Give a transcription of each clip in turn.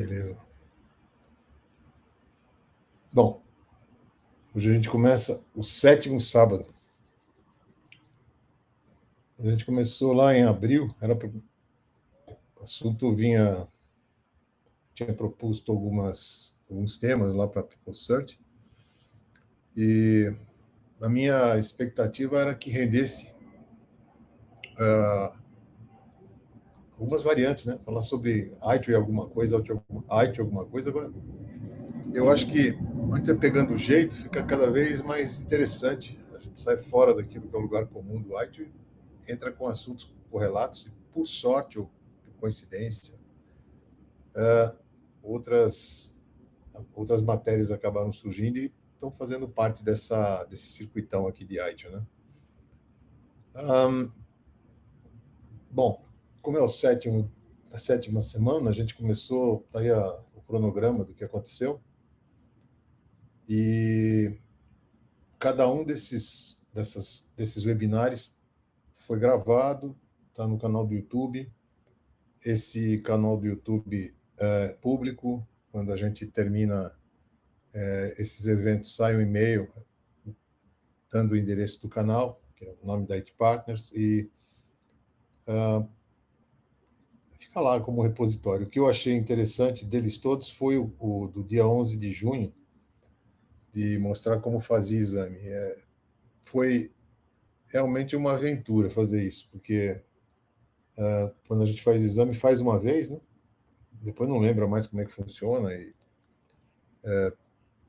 Beleza. Bom, hoje a gente começa o 7º sábado. A gente começou lá em abril, o assunto tinha proposto alguns temas lá para People Search, e a minha expectativa era que rendesse algumas variantes, né? Falar sobre IT alguma coisa, IT alguma coisa. Agora, eu acho que a gente pegando o jeito, fica cada vez mais interessante. A gente sai fora daquilo que é o lugar comum do IT, entra com assuntos correlatos, e por sorte ou por coincidência, outras matérias acabaram surgindo e estão fazendo parte desse circuitão aqui de IT, né? Bom, como é a 7ª semana, a gente começou, tá aí o cronograma do que aconteceu, e cada um desses webinários foi gravado, está no canal do YouTube. Esse canal do YouTube é público. Quando a gente termina esses eventos, sai um e-mail dando o endereço do canal, que é o nome da IT Partners, e fica lá como repositório. O que eu achei interessante deles todos foi o do dia 11 de junho, de mostrar como fazia exame. Foi realmente uma aventura fazer isso, porque quando a gente faz exame, faz uma vez, né? Depois não lembra mais como é que funciona, e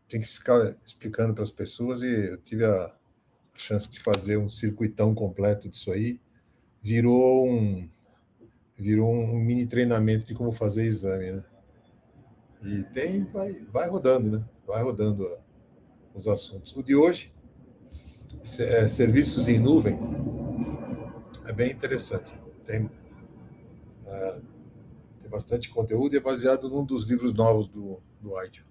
tem que ficar explicando para as pessoas, e eu tive a chance de fazer um circuitão completo disso aí. Virou um mini treinamento de como fazer exame, né? E vai rodando, né? Vai rodando os assuntos. O de hoje, serviços em nuvem, é bem interessante. Tem bastante conteúdo e é baseado num dos livros novos do White.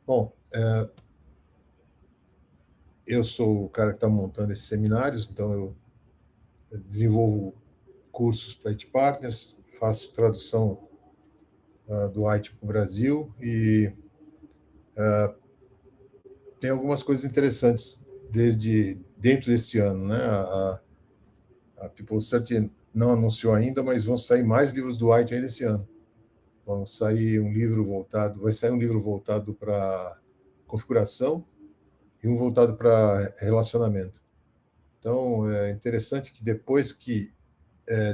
Bom, eu sou o cara que está montando esses seminários, então eu desenvolvo cursos para IT Partners, faço tradução do IT para o Brasil, e tem algumas coisas interessantes desde dentro desse ano, né? A People Search não anunciou ainda, mas vão sair mais livros do IT ainda esse ano. Vai sair um livro voltado para configuração e um voltado para relacionamento. Então, é interessante que depois que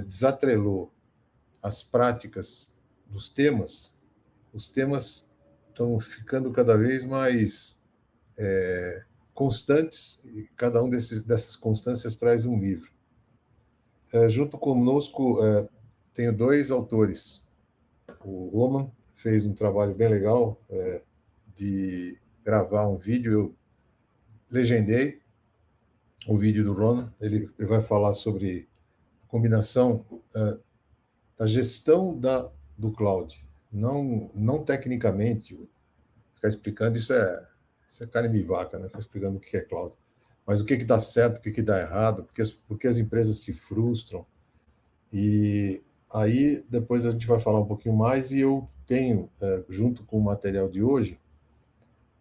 desatrelou as práticas dos temas, os temas estão ficando cada vez mais constantes, e cada um dessas constâncias traz um livro. Junto conosco, tenho 2 autores. O Roman fez um trabalho bem legal de gravar um vídeo. Eu legendei o vídeo do Roman. Ele vai falar sobre a combinação da gestão do cloud. Não tecnicamente, ficar explicando, isso é carne de vaca, né? Ficar explicando o que é cloud. Mas o que dá certo, o que dá errado, porque as empresas se frustram. E aí, depois a gente vai falar um pouquinho mais, e eu tenho, junto com o material de hoje,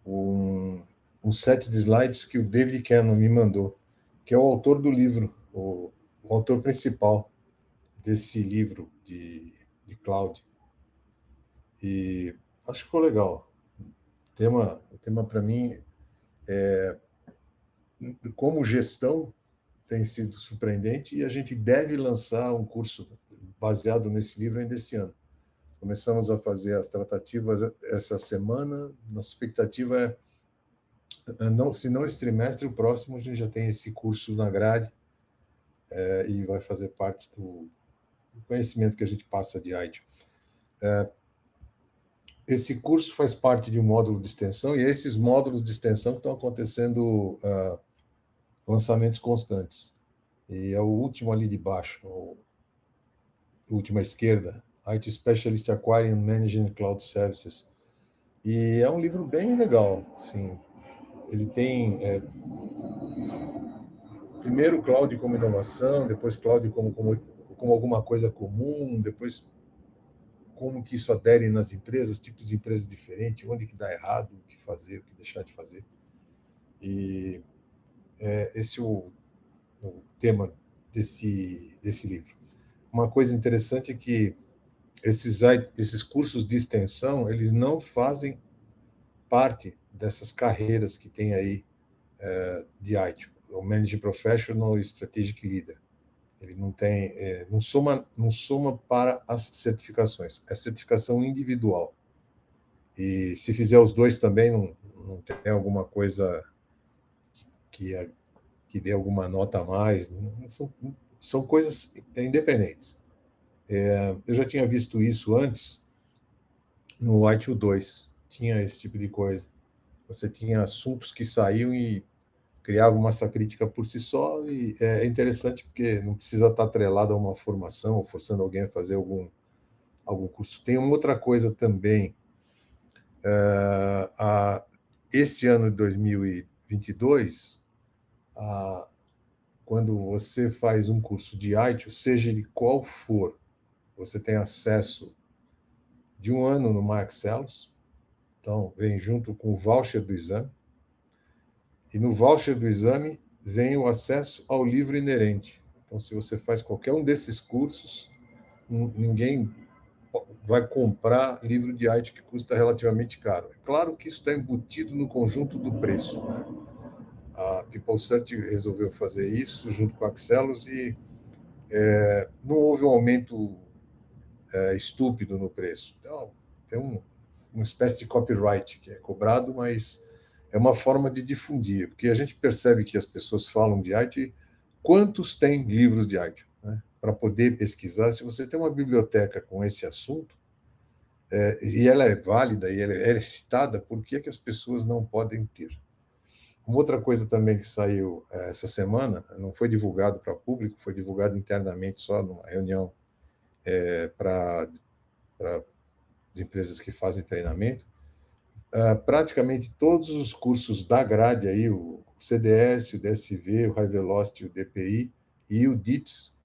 um set de slides que o David Cannon me mandou, que é o autor do livro, o autor principal desse livro de cloud. E acho que ficou legal. O tema para mim, como gestão, tem sido surpreendente, e a gente deve lançar um curso baseado nesse livro ainda esse ano. Começamos a fazer as tratativas essa semana. Nossa expectativa se não esse trimestre, o próximo a gente já tem esse curso na grade, e vai fazer parte do conhecimento que a gente passa de IT. Esse curso faz parte de um módulo de extensão, e esses módulos de extensão estão acontecendo lançamentos constantes. E é o último ali de baixo, a última esquerda, IT Specialist Acquiring and Managing Cloud Services. E é um livro bem legal, assim. Ele tem primeiro cloud como inovação, depois cloud como como alguma coisa comum, depois como que isso adere nas empresas, tipos de empresas diferentes, onde que dá errado, o que fazer, o que deixar de fazer. E esse é o tema desse livro. Uma coisa interessante é que esses cursos de extensão, eles não fazem parte dessas carreiras que tem aí de IT, o Managing Professional e Strategic Leader. Ele não tem, não soma para as certificações, é certificação individual. E se fizer os dois também, não tem alguma coisa que, que dê alguma nota a mais, são coisas independentes. Eu já tinha visto isso antes no ITU 2, tinha esse tipo de coisa. Você tinha assuntos que saíam e criavam massa crítica por si só, e é interessante porque não precisa estar atrelado a uma formação, ou forçando alguém a fazer algum curso. Tem uma outra coisa também. Esse ano de 2022, quando você faz um curso de ITIL, seja ele qual for, você tem acesso de um ano no Marxelos, então vem junto com o voucher do exame, e no voucher do exame vem o acesso ao livro inerente. Então, se você faz qualquer um desses cursos, ninguém vai comprar livro de arte que custa relativamente caro. É claro que isso está embutido no conjunto do preço, né? A PeopleCert resolveu fazer isso junto com a Axelos e não houve um aumento estúpido no preço. Então, tem uma espécie de copyright que é cobrado, mas é uma forma de difundir, porque a gente percebe que as pessoas falam de arte, quantos têm livros de arte, né? Para poder pesquisar. Se você tem uma biblioteca com esse assunto, e ela é válida e ela é citada, por que as pessoas não podem ter? Uma outra coisa também que saiu essa semana, não foi divulgado para o público, foi divulgado internamente só numa reunião para as empresas que fazem treinamento. Praticamente todos os cursos da grade aí, o CDS, o DSV, o High Velocity, o DPI e o DITS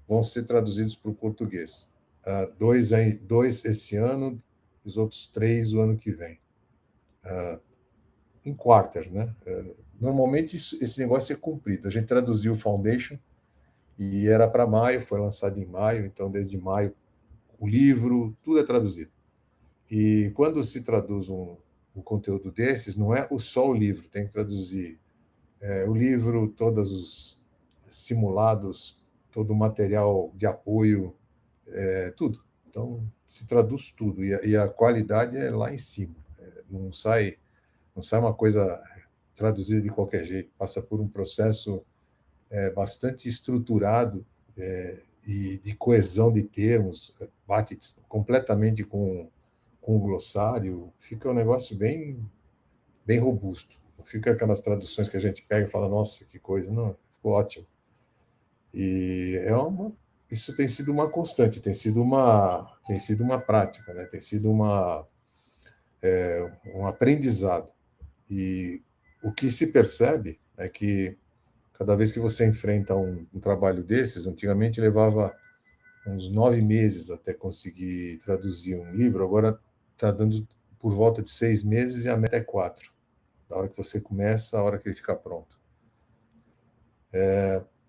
vão ser traduzidos para o português. Dois esse ano, os outros 3 o ano que vem. Em quarters, né? Normalmente esse negócio é cumprido. A gente traduziu o Foundation e era para maio, foi lançado em maio, então desde maio o livro, tudo é traduzido. E quando se traduz um conteúdo desses, não é só o livro, tem que traduzir o livro, todos os simulados, todo o material de apoio, tudo. Então, se traduz tudo, e a qualidade é lá em cima. Não sai uma coisa traduzida de qualquer jeito, passa por um processo bastante estruturado e de coesão de termos, bate completamente com o glossário, fica um negócio bem robusto. Não fica aquelas traduções que a gente pega e fala, nossa, que coisa. Não, ficou ótimo. E isso tem sido uma constante, tem sido uma prática, né? Tem sido um aprendizado. E o que se percebe é que cada vez que você enfrenta um trabalho desses, antigamente levava uns 9 meses até conseguir traduzir um livro, agora está dando por volta de 6 meses e a meta é 4. Da hora que você começa, a hora que ele fica pronto.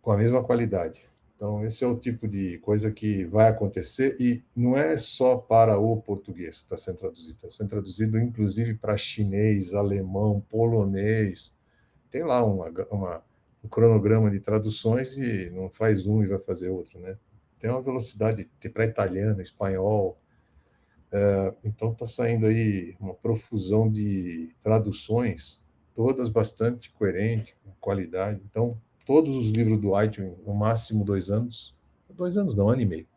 Com a mesma qualidade. Então, esse é o tipo de coisa que vai acontecer e não é só para o português que está sendo traduzido. Está sendo traduzido, inclusive, para chinês, alemão, polonês. Tem lá um cronograma de traduções e não faz um e vai fazer outro, né? Tem uma velocidade para italiano, espanhol. Então, está saindo aí uma profusão de traduções, todas bastante coerentes, com qualidade. Então, todos os livros do White, no máximo 2 anos, 2 anos não, 1 ano e meio,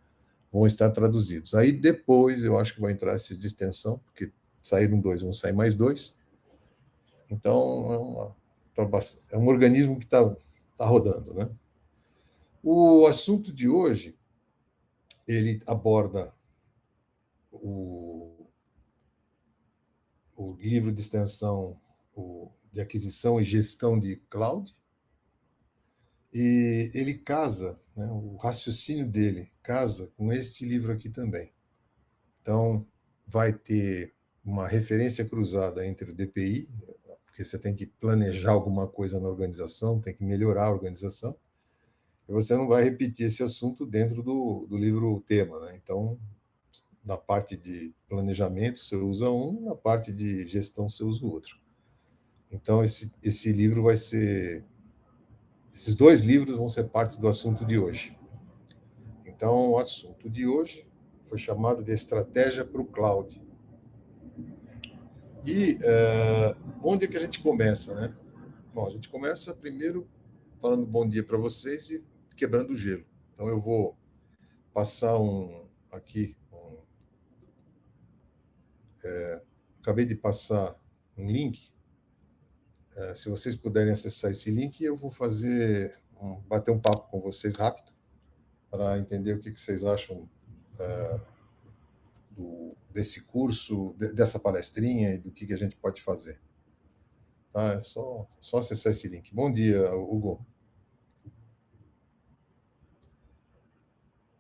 vão estar traduzidos. Aí depois eu acho que vão entrar esses de extensão, porque saíram 2, vão sair mais 2. Então é um organismo que está rodando, né? O assunto de hoje ele aborda o livro de extensão de aquisição e gestão de cloud. E ele casa, né, o raciocínio dele casa com este livro aqui também. Então, vai ter uma referência cruzada entre o DPI, porque você tem que planejar alguma coisa na organização, tem que melhorar a organização, e você não vai repetir esse assunto dentro do livro tema, né? Então, na parte de planejamento você usa um, na parte de gestão você usa o outro. Então, esse livro vai ser... Esses dois livros vão ser parte do assunto de hoje. Então, o assunto de hoje foi chamado de Estratégia para o Cloud. E onde é que a gente começa, né? Bom, a gente começa primeiro falando bom dia para vocês e quebrando o gelo. Então, eu vou passar aqui. Acabei de passar um link. Se vocês puderem acessar esse link, eu vou bater um papo com vocês rápido para entender o que vocês acham desse curso, dessa palestrinha e do que a gente pode fazer. Tá? É só acessar esse link. Bom dia, Hugo.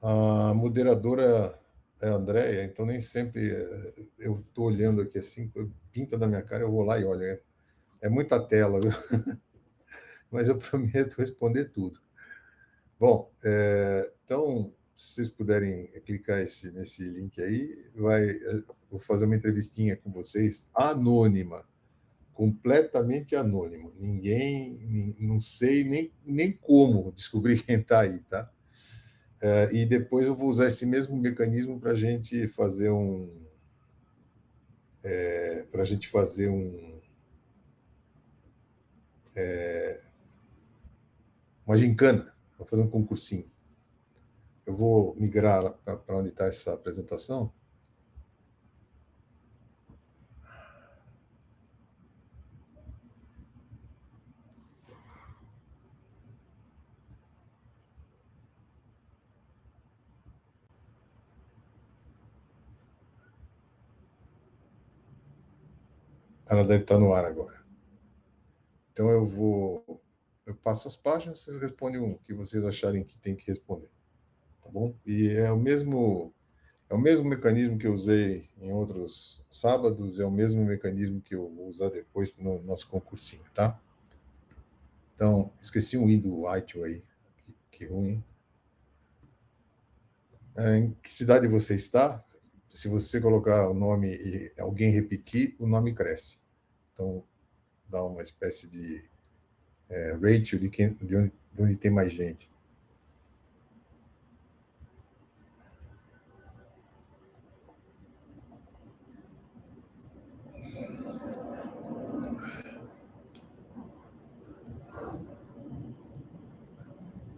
A moderadora é a Andréia, então nem sempre eu estou olhando aqui assim, pinta na minha cara, eu vou lá e olho. É muita tela, viu? Mas eu prometo responder tudo. Bom, então, se vocês puderem clicar nesse link aí, vou fazer uma entrevistinha com vocês, anônima, completamente anônima. Ninguém, não sei nem como descobrir quem está aí, tá? E depois eu vou usar esse mesmo mecanismo para a gente fazer uma gincana, vou fazer um concursinho. Eu vou migrar para onde está essa apresentação. Ela deve estar no ar agora. Então eu passo as páginas, vocês respondem o que vocês acharem que tem que responder, tá bom? E é o mesmo mecanismo que eu usei em outros sábados, é o mesmo mecanismo que eu vou usar depois no nosso concursinho, tá? Então, esqueci um i do ITIL aí, que ruim. Em que cidade você está? Se você colocar o nome e alguém repetir, o nome cresce. Então, dá uma espécie de ratio de onde tem mais gente.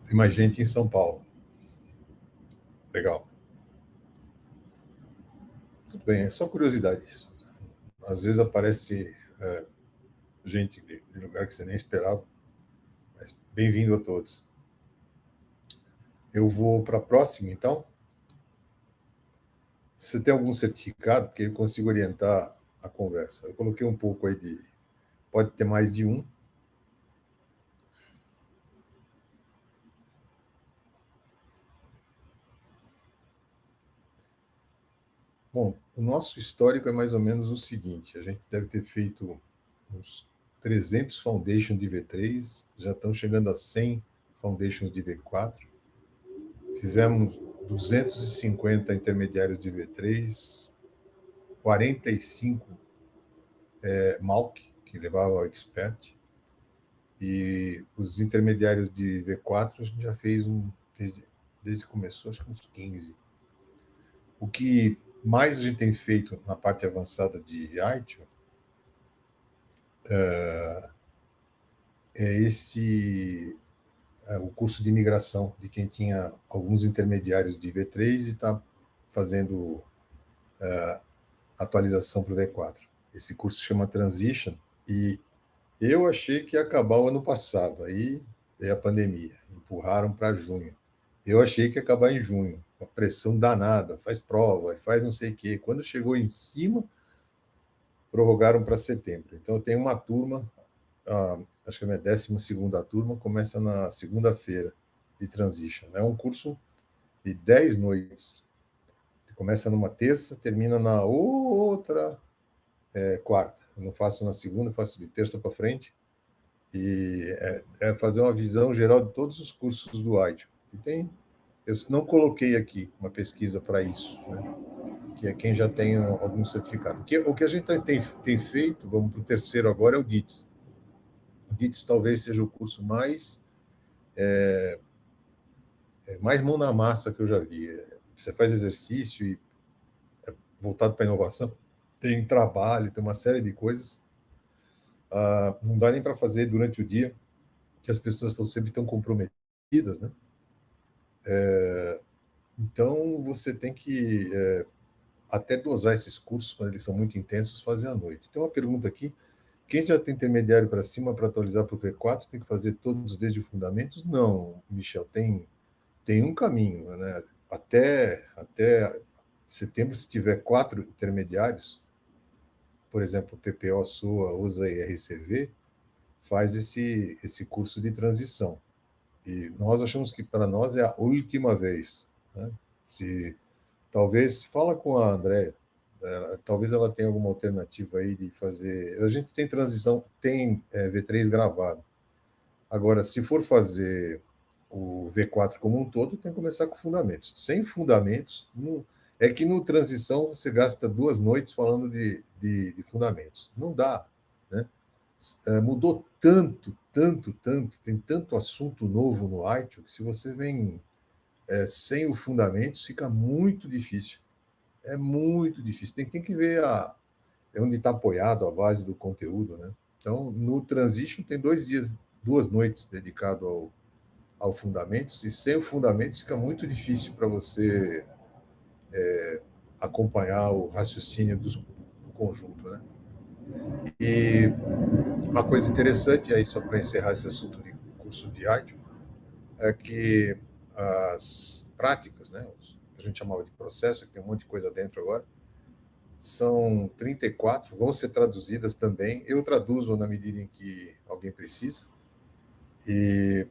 Tem mais gente em São Paulo. Legal. Tudo bem, é só curiosidade isso. Às vezes aparece gente de lugar que você nem esperava. Mas bem-vindo a todos. Eu vou para a próxima, então. Você tem algum certificado, porque eu consigo orientar a conversa. Eu coloquei um pouco aí de... Pode ter mais de um. Bom, o nosso histórico é mais ou menos o seguinte: a gente deve ter feito uns 300 foundations de V3, já estão chegando a 100 foundations de V4. Fizemos 250 intermediários de V3, 45 Malk, que levava ao Expert, e os intermediários de V4 a gente já fez desde que começou, acho que uns 15. O que mais a gente tem feito na parte avançada de ITIL é o curso de migração de quem tinha alguns intermediários de V3 e está fazendo atualização para o V4. Esse curso se chama Transition e eu achei que ia acabar o ano passado, aí veio a pandemia, empurraram para junho. Eu achei que ia acabar em junho, uma pressão danada, faz prova, faz não sei o quê. Quando chegou em cima, prorrogaram para setembro. Então, eu tenho uma turma acho que a minha 12ª turma começa na segunda-feira de Transition. É um curso de 10 noites. Começa numa terça, termina na outra quarta. Eu não faço na segunda, faço de terça para frente. E é fazer uma visão geral de todos os cursos do ITIL. Eu não coloquei aqui uma pesquisa para isso, né? Que é quem já tem algum certificado. O que a gente tem feito, vamos para o terceiro agora, é o DITS. O DITS talvez seja o curso mais mão na massa que eu já vi. Você faz exercício e voltado para a inovação, tem trabalho, tem uma série de coisas. Não dá nem para fazer durante o dia, que as pessoas estão sempre tão comprometidas, né? Então, você tem que até dosar esses cursos, quando eles são muito intensos, fazer à noite. Tem uma pergunta aqui: quem já tem intermediário para cima para atualizar para o V4 tem que fazer todos desde os fundamentos? Não, Michel, tem um caminho, né? Até setembro, se tiver 4 intermediários, por exemplo, PPO, SOA, USA e RCV, faz esse curso de transição. E nós achamos que para nós é a última vez, né? Se talvez fala com a Andréia, talvez ela tenha alguma alternativa aí de fazer. A gente tem transição, tem V3 gravado. Agora, se for fazer o V4 como um todo, tem que começar com fundamentos. Sem fundamentos, não, é que no transição você gasta 2 noites falando de fundamentos. Não dá, né? Mudou tanto, tanto, tanto, tem tanto assunto novo no ITIL que se você vem sem o fundamentos, fica muito difícil. É muito difícil. Tem que ver onde está apoiado a base do conteúdo, né? Então, no Transition tem 2 dias, 2 noites dedicado ao fundamentos, e sem o fundamentos fica muito difícil para você acompanhar o raciocínio do conjunto, né? E uma coisa interessante aí, só para encerrar esse assunto de curso de arte, é que as práticas, né, que a gente chamava de processo, que tem um monte de coisa dentro agora, são 34, vão ser traduzidas também. Eu traduzo na medida em que alguém precisa, e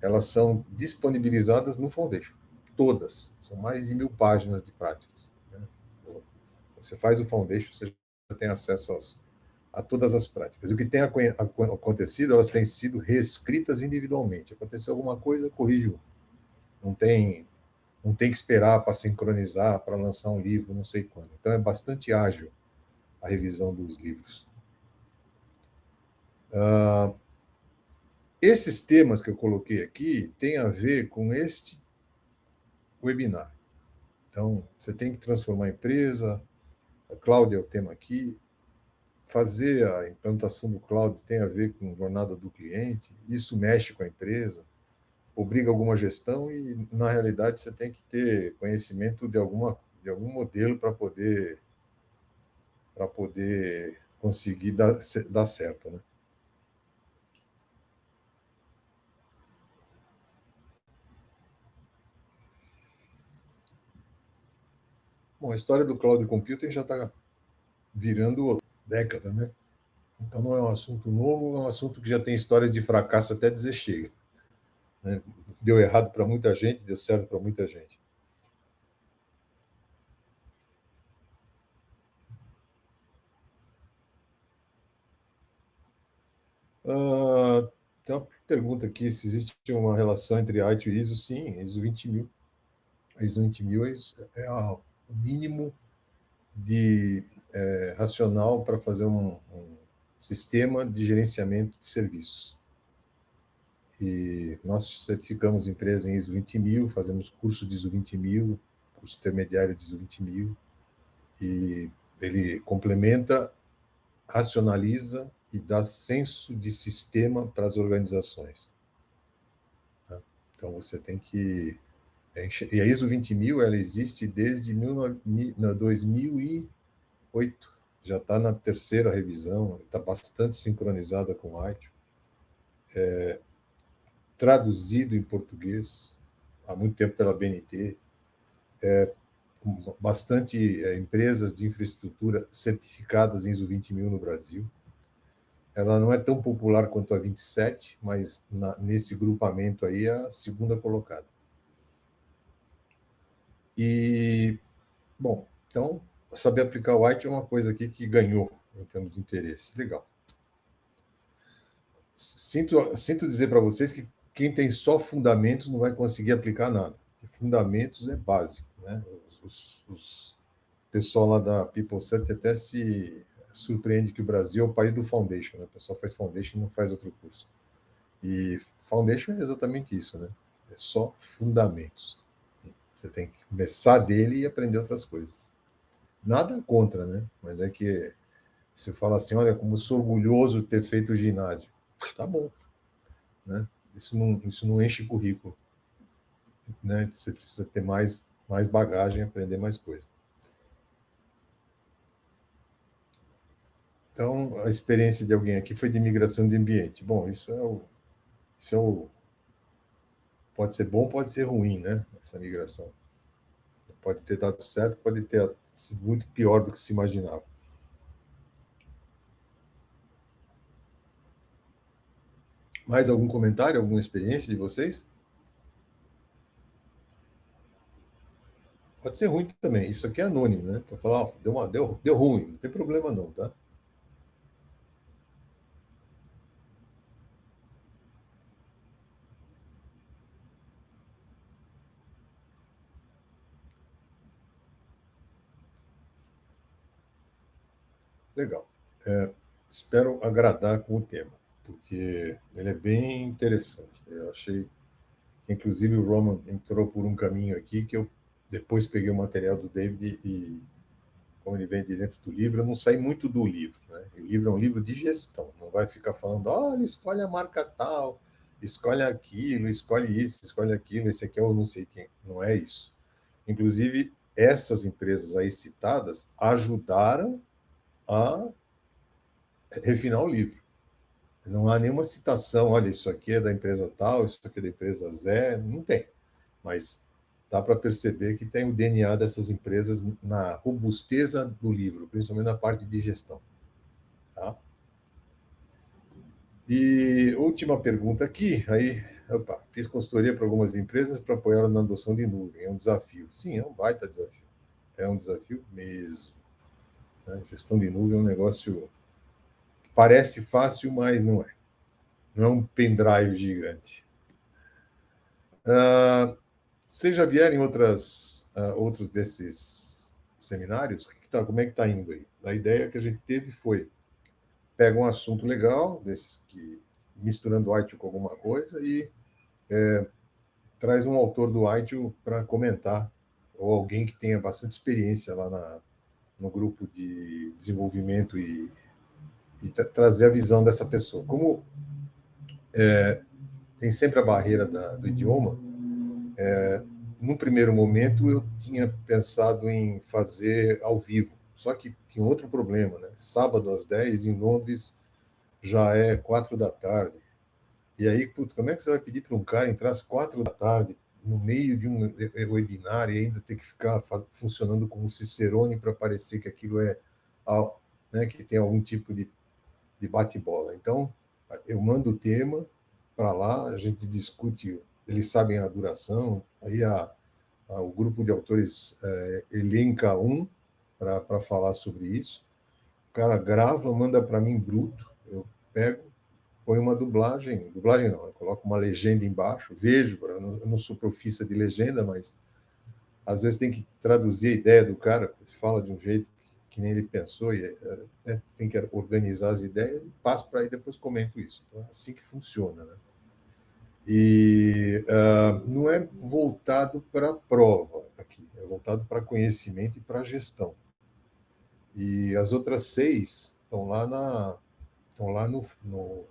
elas são disponibilizadas no Foundation. Todas. São mais de 1.000 páginas de práticas, né? Você faz o Foundation, você já tem acesso a todas as práticas. E o que tem acontecido, elas têm sido reescritas individualmente. Aconteceu alguma coisa, corrige um. Não tem que esperar para sincronizar, para lançar um livro, não sei quando. Então, é bastante ágil a revisão dos livros. Esses temas que eu coloquei aqui têm a ver com este webinar. Então, você tem que transformar a empresa, a cloud é o tema aqui, fazer a implantação do cloud tem a ver com a jornada do cliente, isso mexe com a empresa, obriga alguma gestão e, na realidade, você tem que ter conhecimento de algum modelo para poder conseguir dar certo, né? Bom, a história do cloud computing já está virando década, né? Então não é um assunto novo, é um assunto que já tem histórias de fracasso até dizer chega, né? Deu errado para muita gente, deu certo para muita gente. Tem uma pergunta aqui, se existe uma relação entre ITIL e ISO. Sim, ISO 20000. A ISO 20000 é o mínimo de racional para fazer um sistema de gerenciamento de serviços. E nós certificamos empresas em ISO 20000, fazemos curso de ISO 20000, curso intermediário de ISO 20000, e ele complementa, racionaliza e dá senso de sistema para as organizações. Então, você tem que... E a ISO 20000, ela existe desde 2008, já está na 3ª revisão, está bastante sincronizada com o ITIL, traduzido em português há muito tempo pela BNT, bastante empresas de infraestrutura certificadas em ISO 20000 no Brasil. Ela não é tão popular quanto a 27, mas nesse grupamento aí é a segunda colocada. E, bom, então, saber aplicar o White é uma coisa aqui que ganhou em termos de interesse. Legal. Sinto dizer para vocês que quem tem só fundamentos não vai conseguir aplicar nada. Fundamentos é básico, né? Os pessoal lá da People Search até se surpreende que o Brasil é o país do Foundation, né? O pessoal faz Foundation e não faz outro curso. E Foundation é exatamente isso, né? É só fundamentos. Você tem que começar dele e aprender outras coisas. Nada contra, né? Mas é que você fala assim, olha, como sou orgulhoso de ter feito o ginásio. Tá bom, né? Isso não enche currículo, né? Você precisa ter mais bagagem, aprender mais coisa. Então, a experiência de alguém aqui foi de migração de ambiente. Bom, isso é o, pode ser bom, pode ser ruim, né? Essa migração. Pode ter dado certo, pode ter sido muito pior do que se imaginava. Mais algum comentário, alguma experiência de vocês? Pode ser ruim também. Isso aqui é anônimo, né? Para falar, ó, deu ruim, não tem problema não, tá? Legal. Espero agradar com o tema, porque ele é bem interessante. Eu achei que, inclusive, o Roman entrou por um caminho aqui que eu depois peguei o material do David e, como ele vem de dentro do livro, eu não saí muito do livro, né? O livro é um livro de gestão, não vai ficar falando, olha, escolhe a marca tal, escolhe aquilo, escolhe isso, escolhe aquilo, esse aqui é o não sei quem. Não é isso. Inclusive, essas empresas aí citadas ajudaram a refinar o livro. Não há nenhuma citação, olha, isso aqui é da empresa tal, isso aqui é da empresa Zé, não tem. Mas dá para perceber que tem o DNA dessas empresas na robusteza do livro, principalmente na parte de gestão. Tá? E última pergunta aqui, aí, opa, fiz consultoria para algumas empresas para apoiá-las na adoção de nuvem. É um desafio. Sim, é um baita desafio. É um desafio mesmo. Né? Gestão de nuvem é um negócio que parece fácil, mas não é. Não é um pendrive gigante. Vocês já vieram em outros desses seminários? Como é que está indo aí? A ideia que a gente teve foi pega um assunto legal, desses que misturando o ITIL com alguma coisa, e traz um autor do ITIL para comentar, ou alguém que tenha bastante experiência lá no grupo de desenvolvimento e trazer a visão dessa pessoa. Como tem sempre a barreira do idioma, num primeiro momento eu tinha pensado em fazer ao vivo, só que tinha outro problema, né? Sábado às 10 em Londres já é 4 da tarde. E aí, putz, como é que você vai pedir para um cara entrar às 4 da tarde no meio de um webinar e ainda ter que ficar funcionando como Cicerone para parecer que aquilo é, né, que tem algum tipo de bate-bola. Então, eu mando o tema para lá, a gente discute, eles sabem a duração, aí o grupo de autores elenca um para falar sobre isso. O cara grava, manda para mim bruto, eu pego, põe uma dublagem não, eu coloco uma legenda embaixo, vejo, eu não sou profissa de legenda, mas às vezes tem que traduzir a ideia do cara, fala de um jeito que nem ele pensou, e tem que organizar as ideias, e passo para aí, depois comento isso. Então, é assim que funciona, né? E não é voltado para a prova aqui, é voltado para conhecimento e para gestão. E as outras 6 estão lá no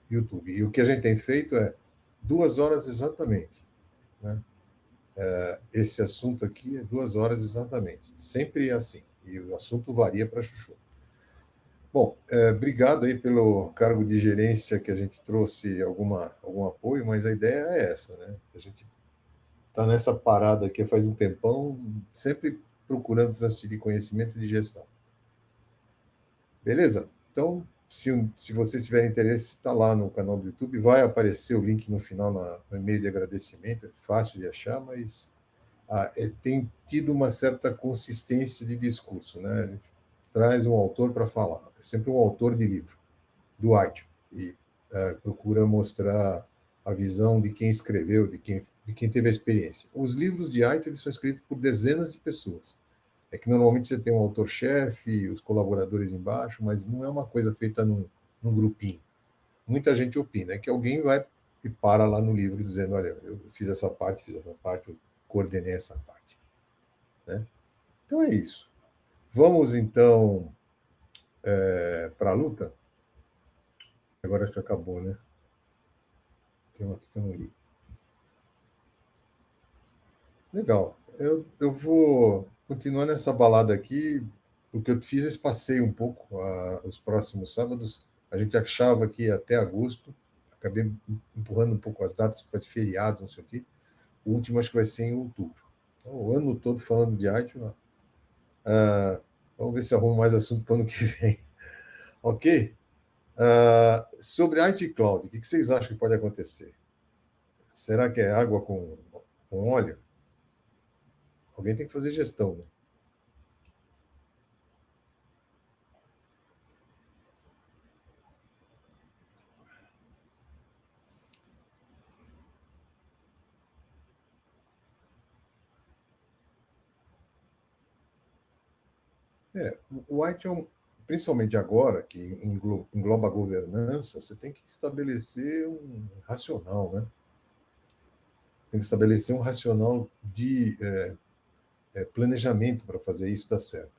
YouTube. E o que a gente tem feito é 2 horas exatamente, né? Esse assunto aqui é 2 horas exatamente. Sempre é assim. E o assunto varia para chuchu. Bom, obrigado aí pelo cargo de gerência que a gente trouxe algum apoio, mas a ideia é essa, né? A gente está nessa parada aqui faz um tempão, sempre procurando transferir conhecimento de gestão. Beleza? Então, se vocês tiverem interesse, está lá no canal do YouTube, vai aparecer o link no final, no e-mail de agradecimento, é fácil de achar, mas tem tido uma certa consistência de discurso, né? A gente traz um autor para falar, é sempre um autor de livro, do White, e procura mostrar a visão de quem escreveu, de quem teve a experiência. Os livros de White eles são escritos por dezenas de pessoas. É que normalmente você tem um autor-chefe, os colaboradores embaixo, mas não é uma coisa feita num grupinho. Muita gente opina, é que alguém vai e para lá no livro dizendo, olha, eu fiz essa parte, eu coordenei essa parte. Né? Então é isso. Vamos, então, para a luta? Agora acho que acabou, né? Tem uma aqui que eu não li. Legal. Eu vou continuar nessa balada aqui, porque eu fiz esse passeio um pouco os próximos sábados. A gente achava que ia até agosto, acabei empurrando um pouco as datas para esse feriado, não sei o quê. O último acho que vai ser em outubro. Então, o ano todo falando de arte. Vamos ver se eu arrumo mais assunto para o ano que vem. Ok? Sobre arte e cloud, o que vocês acham que pode acontecer? Será que é água com óleo? Alguém tem que fazer gestão, né? O White principalmente agora, que engloba a governança, você tem que estabelecer um racional, né? Tem que estabelecer um racional de planejamento para fazer isso dar certo.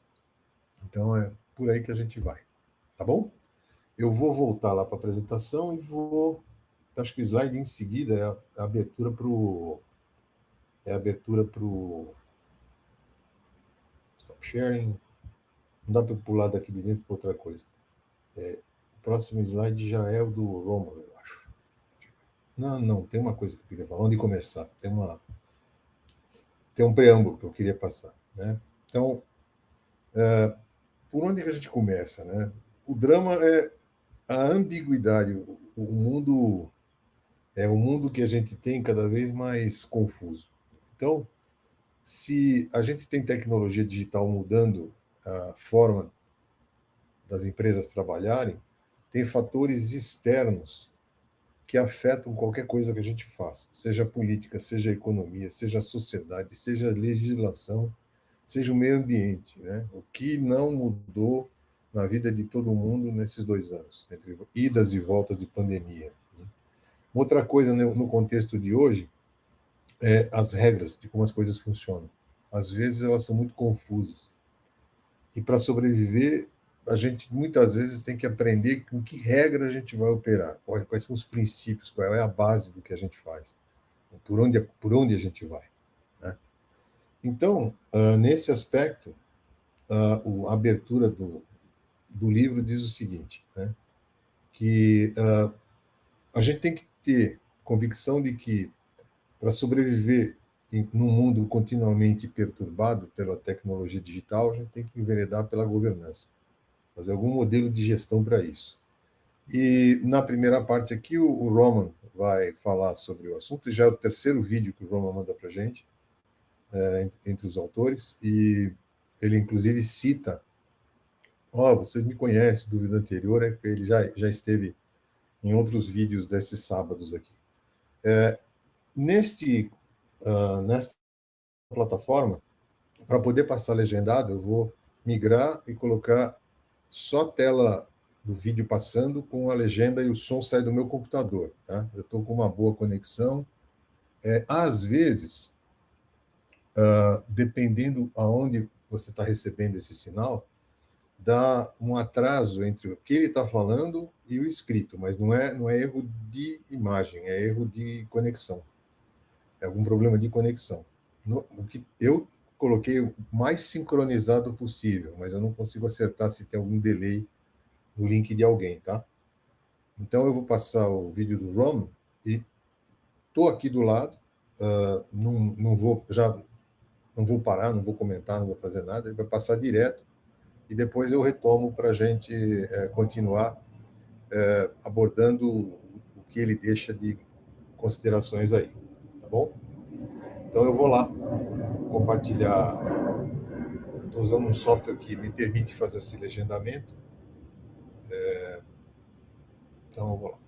Então, é por aí que a gente vai. Tá bom? Eu vou voltar lá para a apresentação e vou. Acho que o slide em seguida é a abertura para o. É a abertura para o. Stop sharing. Não dá para pular daqui de dentro para outra coisa. O próximo slide já é o do Romulo, eu acho. Não, tem uma coisa que eu queria falar. Onde começar? Tem um preâmbulo que eu queria passar. Né? Então, por onde que a gente começa? Né? O drama é a ambiguidade. O mundo é o mundo que a gente tem cada vez mais confuso. Então, se a gente tem tecnologia digital mudando a forma das empresas trabalharem, tem fatores externos que afetam qualquer coisa que a gente faça, seja política, seja economia, seja sociedade, seja legislação, seja o meio ambiente, né? O que não mudou na vida de todo mundo nesses 2 anos, entre idas e voltas de pandemia. Né? Outra coisa no contexto de hoje é as regras de como as coisas funcionam. Às vezes elas são muito confusas. E para sobreviver, a gente muitas vezes tem que aprender com que regra a gente vai operar, quais são os princípios, qual é a base do que a gente faz, por onde a gente vai. Né? Então, nesse aspecto, a abertura do livro diz o seguinte, né? Que a gente tem que ter convicção de que, para sobreviver num mundo continuamente perturbado pela tecnologia digital, a gente tem que enveredar pela governança, fazer algum modelo de gestão para isso. E na primeira parte aqui, o Roman vai falar sobre o assunto, já é o terceiro vídeo que o Roman manda para a gente, entre os autores, e ele inclusive cita, vocês me conhecem do vídeo anterior, ele já esteve em outros vídeos desses sábados aqui. Nesta plataforma, para poder passar legendado, eu vou migrar e colocar só tela do vídeo passando com a legenda e o som sai do meu computador. Tá? Eu estou com uma boa conexão. Às vezes, dependendo aonde você está recebendo esse sinal, dá um atraso entre o que ele está falando e o escrito, mas não é erro de imagem, é erro de conexão. É algum problema de conexão. O que eu coloquei o mais sincronizado possível, mas eu não consigo acertar se tem algum delay no link de alguém, tá? Então eu vou passar o vídeo do Ron e estou aqui do lado, não vou parar, não vou comentar, não vou fazer nada, ele vai passar direto e depois eu retomo para a gente continuar abordando o que ele deixa de considerações aí, tá bom? Então eu vou lá compartilhar. Estou usando um software que me permite fazer esse legendamento. Então eu vou lá.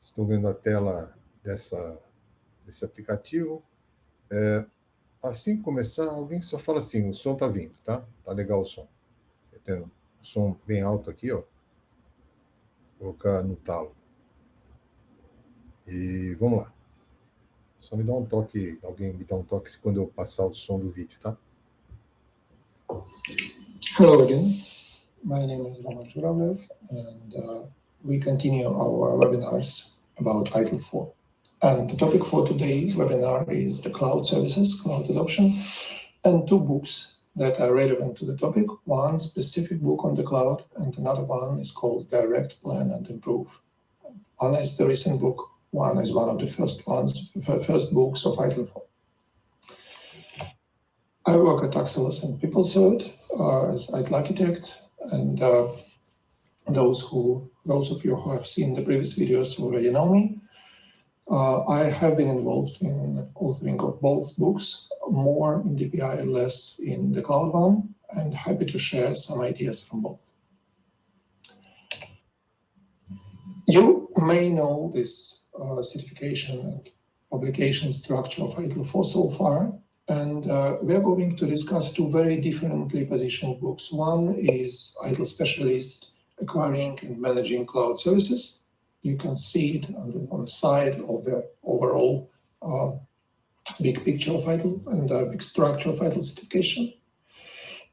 Estou vendo a tela desse aplicativo. Assim que começar, alguém só fala assim, o som está vindo, tá? Tá legal o som. Eu tenho um som bem alto aqui, ó. Vou colocar no talo. E vamos lá. Só me dá um toque, alguém me dá um toque quando eu passar o som do vídeo, tá? Hello again. My name is Roman Zhuravlev, and we continue our webinars about ITIL 4. And the topic for today's webinar is the cloud services, cloud adoption, and two books that are relevant to the topic. One specific book on the cloud, and another one is called Direct, Plan, and Improve. One is the recent book, one is one of the first books of ITIL 4. I work at Axelos and PeopleCert as IT architect, and those of you who have seen the previous videos already know me. I have been involved in authoring of both books, more in DPI, less in the cloud one, and happy to share some ideas from both. You may know this certification and publication structure of ITIL 4 so far, and we are going to discuss two very differently positioned books. One is ITIL Specialist, Acquiring and Managing Cloud Services. You can see it on the side of the overall big picture of ITIL and the big structure of ITIL certification.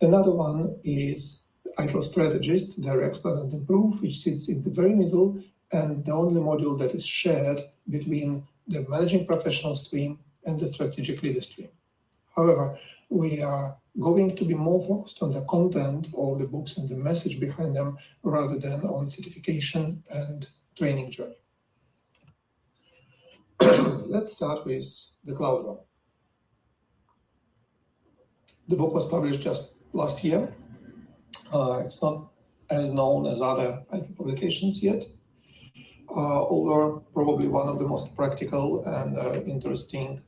Another one is ITIL Strategist, Direct, Plan, and Improve, which sits in the very middle and the only module that is shared between the Managing Professional stream and the Strategic Leader stream. However, we are going to be more focused on the content of the books and the message behind them rather than on certification and training journey. Let's start with the cloud one. The book was published just last year. It's not as known as other IT publications yet, although probably one of the most practical and interesting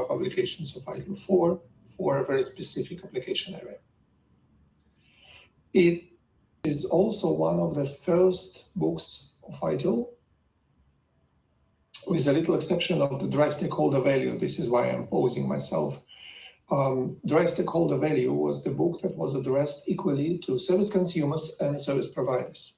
publications of ITIL 4 for a very specific application area. It is also one of the first books of ITIL, with a little exception of the Drive Stakeholder Value. This is why I'm pausing myself. Drive Stakeholder Value was the book that was addressed equally to service consumers and service providers.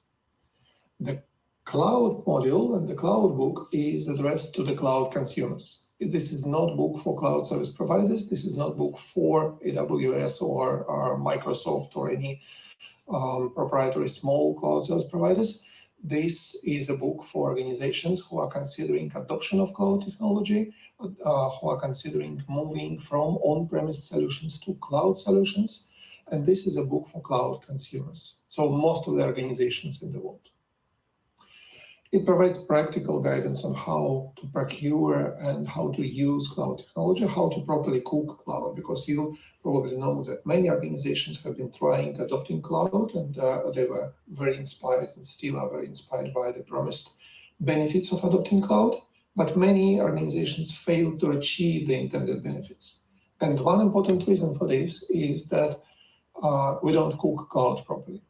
The cloud module and the cloud book is addressed to the cloud consumers. This is not book for cloud service providers. This is not book for AWS or Microsoft or any proprietary small cloud service providers. This is a book for organizations who are considering adoption of cloud technology, who are considering moving from on-premise solutions to cloud solutions. And this is a book for cloud consumers. So most of the organizations in the world. It provides practical guidance on how to procure and how to use cloud technology, how to properly cook cloud, because you probably know that many organizations have been trying adopting cloud, and they were very inspired and still are very inspired by the promised benefits of adopting cloud, but many organizations fail to achieve the intended benefits. And one important reason for this is that we don't cook cloud properly.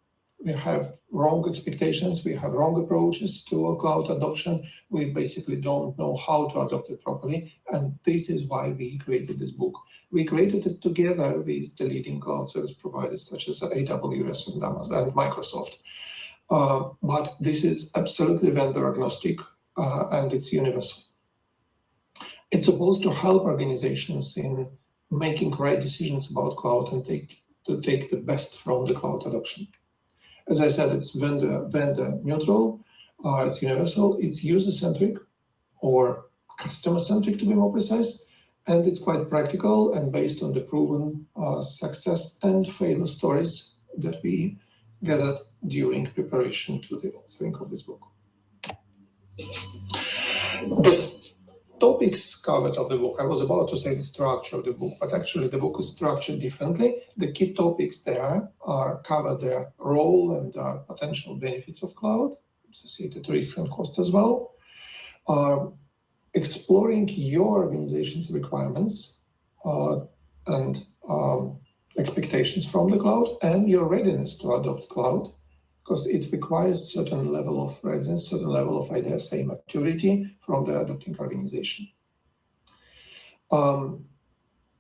We have wrong expectations, we have wrong approaches to cloud adoption. We basically don't know how to adopt it properly, and this is why we created this book. We created it together with the leading cloud service providers such as AWS and Amazon and Microsoft. But this is absolutely vendor agnostic and it's universal. It's supposed to help organizations in making right decisions about cloud and take the best from the cloud adoption. As I said, it's vendor neutral, it's universal, it's user-centric or customer-centric to be more precise, and it's quite practical and based on the proven success and failure stories that we gathered during preparation to the authoring of this book. The topics covered of the book, I was about to say the structure of the book, but actually the book is structured differently. The key topics there cover the role and potential benefits of cloud, associated risks and costs as well, exploring your organization's requirements and expectations from the cloud and your readiness to adopt cloud, because it requires certain level of readiness, certain level of, I dare say, maturity from the adopting organization.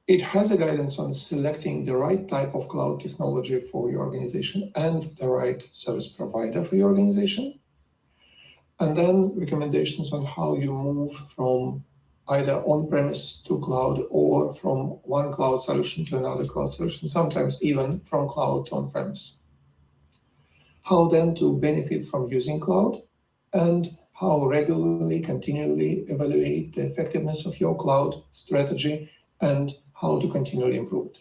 It has a guidance on selecting the right type of cloud technology for your organization and the right service provider for your organization. And then recommendations on how you move from either on-premise to cloud or from one cloud solution to another cloud solution, sometimes even from cloud to on-premise. How then to benefit from using cloud and how regularly, continually evaluate the effectiveness of your cloud strategy and how to continually improve it.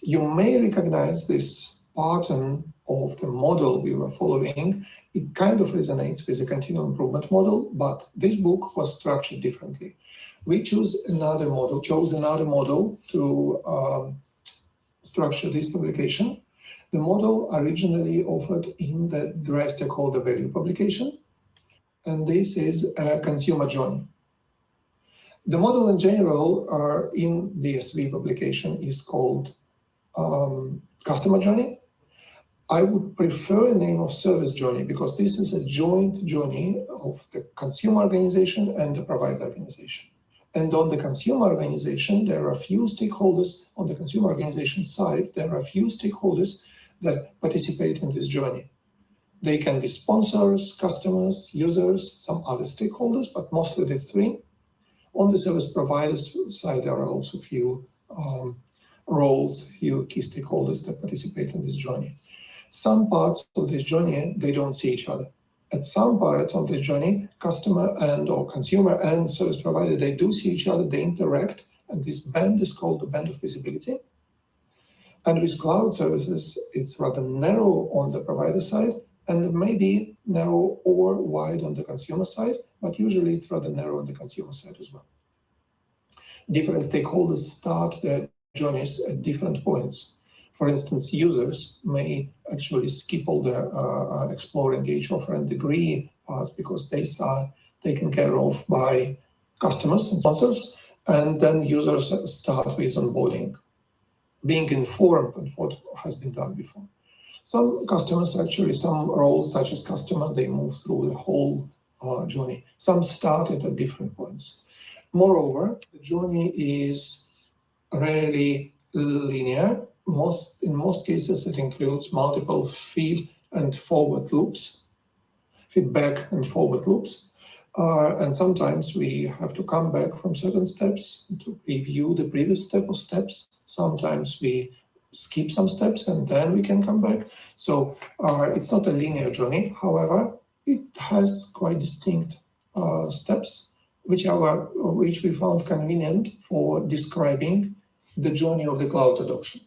You may recognize this pattern of the model we were following. It kind of resonates with the continual improvement model, but this book was structured differently. We chose another model to structure this publication. The model originally offered in the Drive Stakeholder Value publication, and this is a consumer journey. The model in general in the SV publication is called customer journey. I would prefer a name of service journey because this is a joint journey of the consumer organization and the provider organization. And on the consumer organization, there are a few stakeholders. On the consumer organization side, there are a few stakeholders that participate in this journey. They can be sponsors, customers, users, some other stakeholders, but mostly the three. On the service providers side, there are also few roles, few key stakeholders that participate in this journey. Some parts of this journey, they don't see each other. At some parts of the journey, customer and or consumer and service provider, they do see each other, they interact, and this band is called the band of visibility. And with cloud services, it's rather narrow on the provider side and maybe narrow or wide on the consumer side, but usually it's rather narrow on the consumer side as well. Different stakeholders start their journeys at different points. For instance, users may actually skip all the explore, engage, offer, and agree parts because they are taken care of by customers and sponsors, and then users start with onboarding, being informed of what has been done before. Some customers, actually, some roles such as customer, they move through the whole journey. Some started at different points. Moreover, the journey is rarely linear. In most cases, it includes multiple feedback and forward loops. And sometimes we have to come back from certain steps to review the previous step of steps. Sometimes we skip some steps and then we can come back. So it's not a linear journey. However, it has quite distinct steps, which we found convenient for describing the journey of the cloud adoption.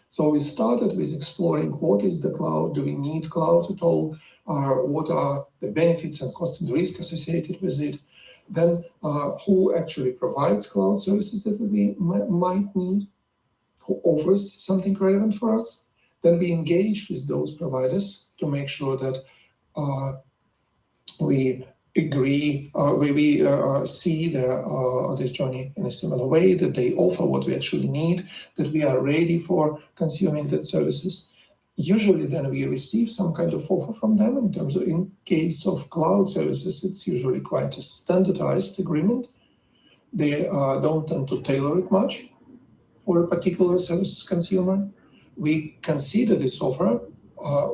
So we started with exploring what is the cloud, do we need cloud at all, what are the benefits and costs and risk associated with it, then who actually provides cloud services that we might need, who offers something relevant for us. Then we engage with those providers to make sure that we agree, we see this journey in a similar way, that they offer what we actually need, that we are ready for consuming that services. Usually then we receive some kind of offer from them in terms of, in case of cloud services, it's usually quite a standardized agreement. They don't tend to tailor it much for a particular service consumer. We consider this offer.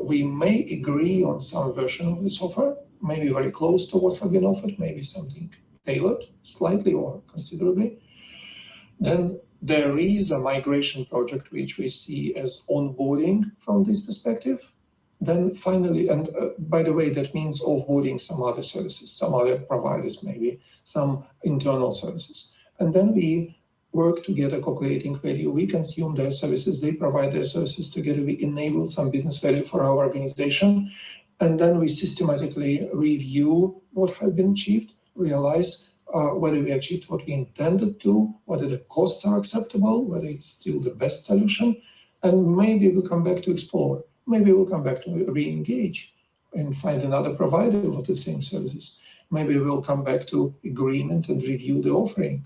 We may agree on some version of this offer, maybe very close to what has been offered, maybe something tailored slightly or considerably. Then There is a migration project which we see as onboarding from this perspective. Then finally, and by the way, that means offboarding some other services, some other providers, maybe some internal services. And then we work together, co-creating value. We consume their services, they provide their services together. We enable some business value for our organization. And then we systematically review what has been achieved, realize whether we achieved what we intended to, whether the costs are acceptable, whether it's still the best solution. And maybe we'll come back to explore. Maybe we'll come back to re-engage and find another provider of the same services. Maybe we'll come back to agreement and review the offering.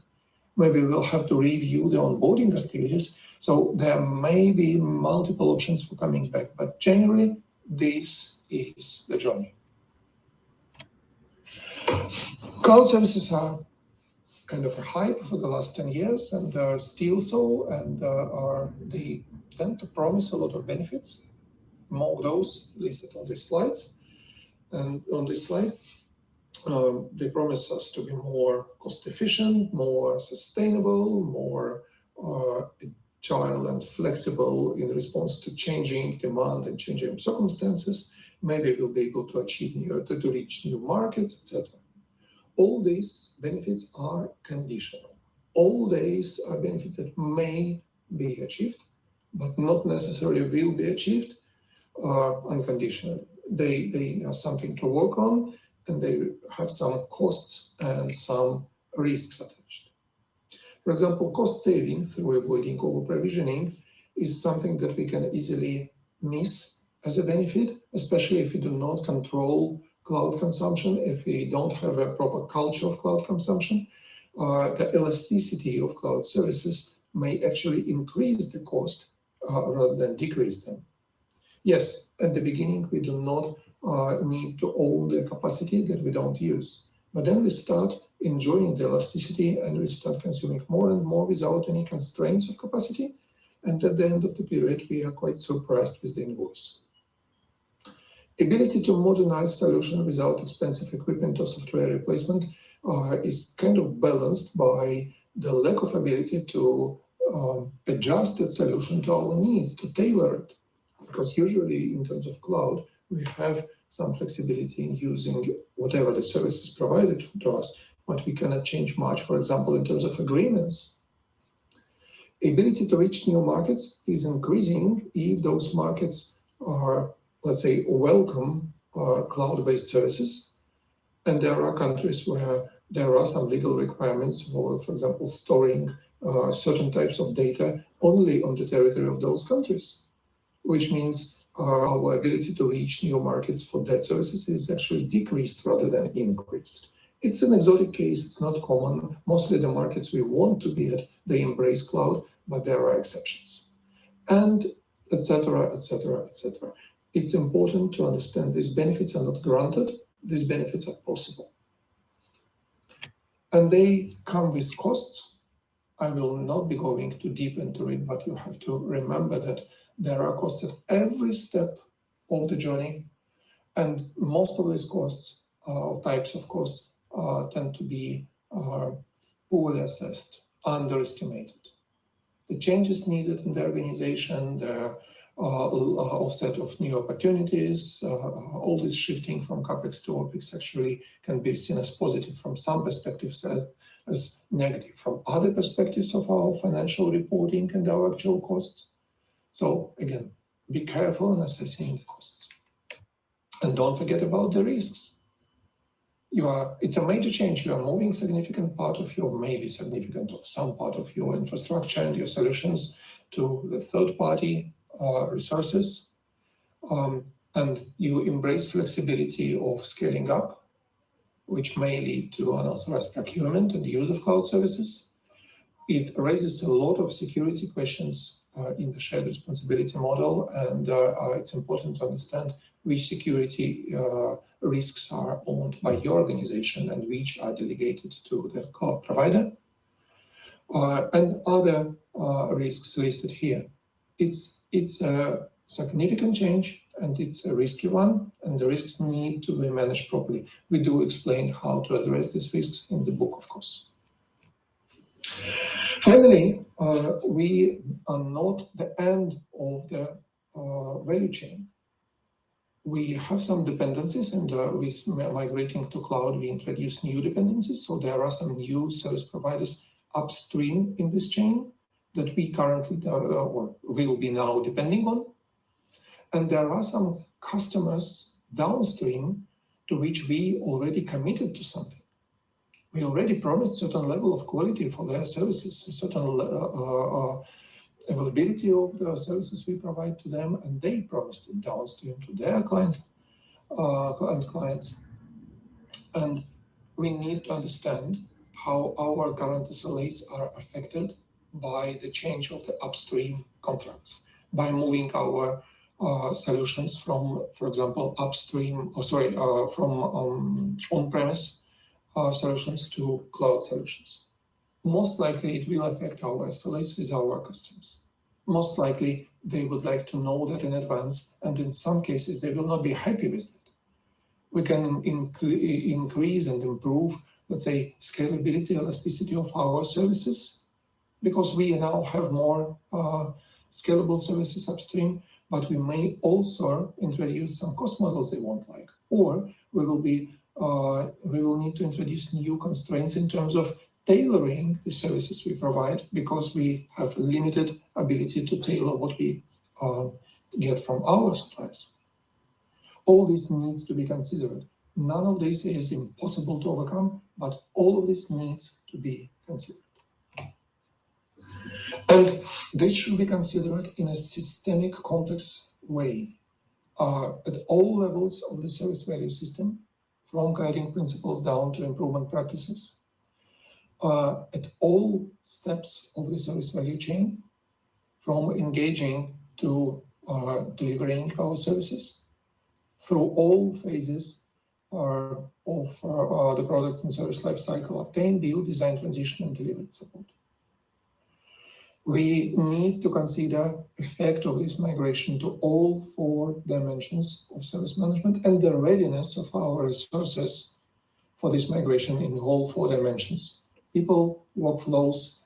Maybe we'll have to review the onboarding activities. So there may be multiple options for coming back, but generally, this is the journey. Cloud services are kind of a hype for the last 10 years and are still so, and they tend to promise a lot of benefits. More of those listed on these slides. And on this slide, they promise us to be more cost efficient, more sustainable, more agile and flexible in response to changing demand and changing circumstances. Maybe we'll be able to achieve to reach new markets, etc. All these benefits are conditional. All these are benefits that may be achieved, but not necessarily will be achieved unconditionally. They are something to work on, and they have some costs and some risks attached. For example, cost savings through avoiding over-provisioning is something that we can easily miss as a benefit, especially if we do not control cloud consumption, if we don't have a proper culture of cloud consumption. The elasticity of cloud services may actually increase the cost rather than decrease them. Yes, at the beginning, we do not need to own the capacity that we don't use. But then we start enjoying the elasticity and we start consuming more and more without any constraints of capacity. And at the end of the period, we are quite surprised with the invoice. Ability to modernize solution without expensive equipment or software replacement is kind of balanced by the lack of ability to adjust that solution to our needs, to tailor it. Because usually in terms of cloud, we have some flexibility in using whatever the service is provided to us, but we cannot change much, for example, in terms of agreements. Ability to reach new markets is increasing if those markets are, let's say, welcome cloud-based services. And there are countries where there are some legal requirements for example, storing certain types of data only on the territory of those countries, which means our ability to reach new markets for that services is actually decreased rather than increased. It's an exotic case, it's not common. Mostly the markets we want to be at, they embrace cloud, but there are exceptions. And etc., etc., etc. It's important to understand these benefits are not granted, these benefits are possible. And they come with costs. I will not be going too deep into it, but you have to remember that there are costs at every step of the journey, and most of these costs, or types of costs, tend to be poorly assessed, underestimated. The changes needed in the organization, the offset of new opportunities, all this shifting from CapEx to OpEx actually can be seen as positive from some perspectives, as negative from other perspectives of our financial reporting and our actual costs. So again, be careful in assessing the costs. And don't forget about the risks. It's a major change. You are moving significant part of your, maybe significant or some part of your infrastructure and your solutions to the third-party resources. And you embrace flexibility of scaling up, which may lead to unauthorized procurement and use of cloud services. It raises a lot of security questions in the shared responsibility model, and it's important to understand which security risks are owned by your organization and which are delegated to the cloud provider, and other risks listed here. It's a significant change and it's a risky one, and the risks need to be managed properly. We do explain how to address these risks in the book, of course. Finally, we are not the end of the value chain. We have some dependencies, and with migrating to cloud, we introduce new dependencies. So there are some new service providers upstream in this chain that we currently or will be now depending on. And there are some customers downstream to which we already committed to something. We already promised certain level of quality for their services, a certain availability of the services we provide to them, and they promised it downstream to their clients. And we need to understand how our current SLAs are affected by the change of the upstream contracts, by moving our solutions from, for example, from on-premise solutions to cloud solutions. Most likely it will affect our SLAs with our customers. Most likely they would like to know that in advance, and in some cases they will not be happy with it. We can increase and improve, let's say, scalability, elasticity of our services, because we now have more scalable services upstream, but we may also introduce some cost models they won't like, or we will need to introduce new constraints in terms of tailoring the services we provide, because we have limited ability to tailor what we get from our suppliers. All this needs to be considered. None of this is impossible to overcome, but all of this needs to be considered. And this should be considered in a systemic, complex way at all levels of the service value system, from guiding principles down to improvement practices, at all steps of the service value chain, from engaging to delivering our services, through all phases of the product and service lifecycle: obtain, build, design, transition, and deliver support. We need to consider effect of this migration to all 4 dimensions of service management and the readiness of our resources for this migration in all 4 dimensions: people, workflows,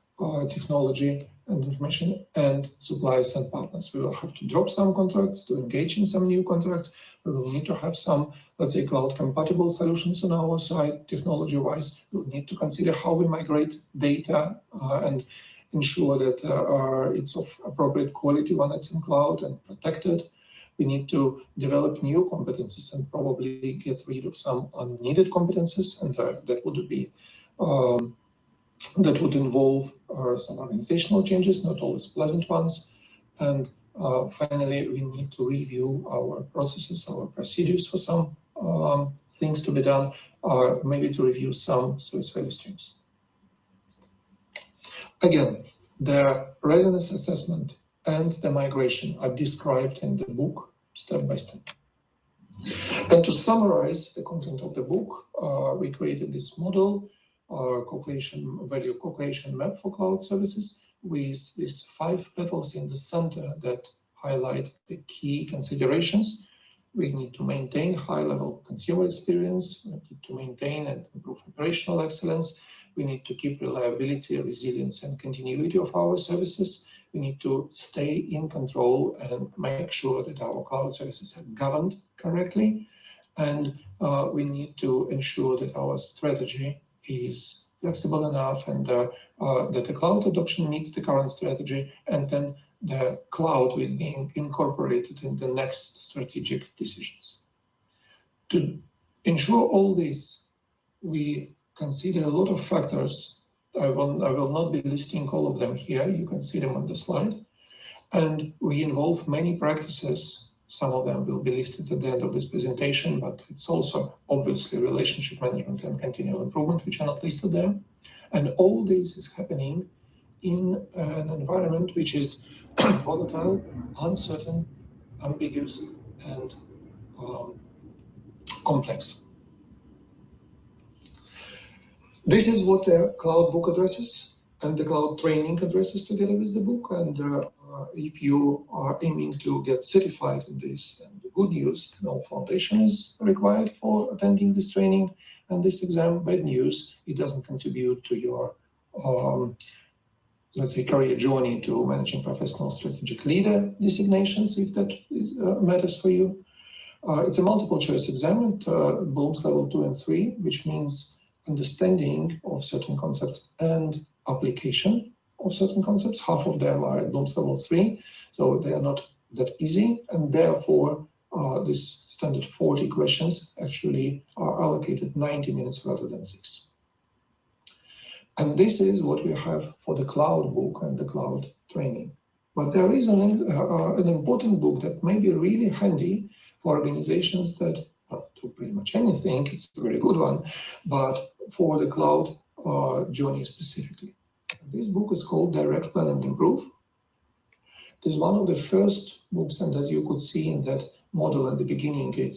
technology and information, and suppliers and partners. We will have to drop some contracts to engage in some new contracts. We will need to have some, let's say, cloud-compatible solutions on our side, technology-wise. We'll need to consider how we migrate data and ensure that it's of appropriate quality when it's in cloud and protected. We need to develop new competencies and probably get rid of some unneeded competencies, and that would involve some organizational changes, not always pleasant ones. And finally, we need to review our processes, our procedures for some things to be done, or maybe to review some service value streams. Again, the readiness assessment and the migration are described in the book step by step. And to summarize the content of the book, we created this model, value co-creation map for cloud services, with these 5 petals in the center that highlight the key considerations. We need to maintain high-level consumer experience. We need to maintain and improve operational excellence. We need to keep reliability, resilience, and continuity of our services. We need to stay in control and make sure that our cloud services are governed correctly. And we need to ensure that our strategy is flexible enough, and that the cloud adoption meets the current strategy, and then the cloud will be incorporated in the next strategic decisions. To ensure all this, we consider a lot of factors. I will not be listing all of them here. You can see them on the slide. And we involve many practices. Some of them will be listed at the end of this presentation, but it's also obviously relationship management and continual improvement, which are not listed there. And all this is happening in an environment which is volatile, uncertain, ambiguous, and complex. This is what the cloud book addresses, and the cloud training addresses together with the book. And if you are aiming to get certified in this, and the good news, no foundation is required for attending this training and this exam. Bad news, it doesn't contribute to your let's say, career journey to managing professional strategic leader designations, if that matters for you. It's a multiple choice exam at Bloom's level 2 and 3, which means understanding of certain concepts and application of certain concepts. Half of them are at Bloom's level 3, so they are not that easy, and therefore these standard 40 questions actually are allocated 90 minutes rather than 6. And this is what we have for the cloud book and the cloud training. But there is an important book that may be really handy for organizations that do pretty much anything. It's a very good one, but for the cloud journey specifically. This book is called Direct, Plan and Improve. It is one of the first books, and as you could see in that model at the beginning, it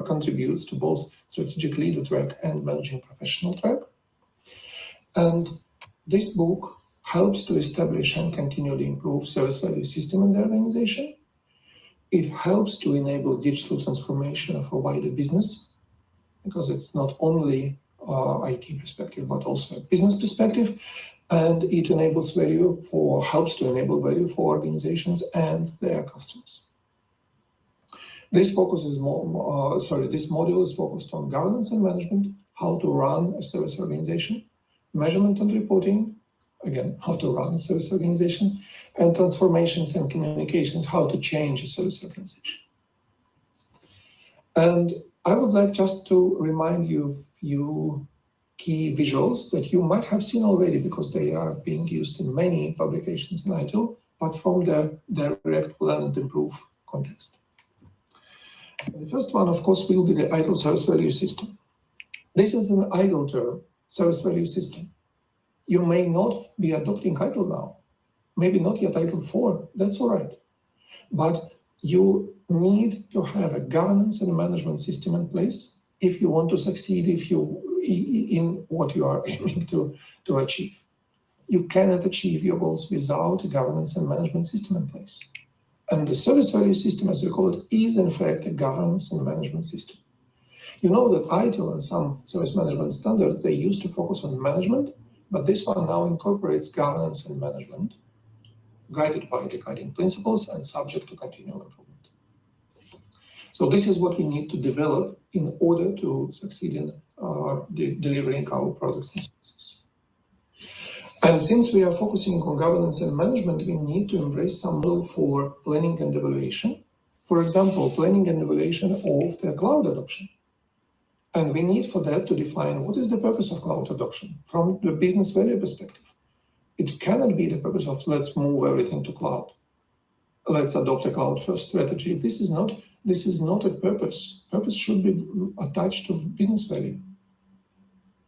contributes to both strategic leader track and managing professional track. And this book helps to establish and continually improve service value system in the organization. It helps to enable digital transformation of a wider business, because it's not only IT perspective, but also a business perspective. And it helps to enable value for organizations and their customers. This module is focused on governance and management, how to run a service organization, measurement and reporting, again, how to run a service organization, and transformations and communications, how to change a service organization. And I would like just to remind you of a few key visuals that you might have seen already, because they are being used in many publications in ITIL, but from the Direct, Plan and Improve context. The first one, of course, will be the ITIL service value system. This is an ITIL term, service value system. You may not be adopting ITIL now, maybe not yet ITIL 4, that's all right. But you need to have a governance and management system in place if you want to succeed in what you are aiming to achieve. You cannot achieve your goals without a governance and management system in place. And the service value system, as we call it, is in fact a governance and management system. You know that ITIL and some service management standards, they used to focus on management, but this one now incorporates governance and management, guided by the guiding principles and subject to continual improvement. So this is what we need to develop in order to succeed in delivering our products and services. And since we are focusing on governance and management, we need to embrace some model for planning and evaluation. For example, planning and evaluation of the cloud adoption. And we need for that to define what is the purpose of cloud adoption from the business value perspective. It cannot be the purpose of let's move everything to cloud. Let's adopt a cloud first strategy. This is not a purpose. Purpose should be attached to business value.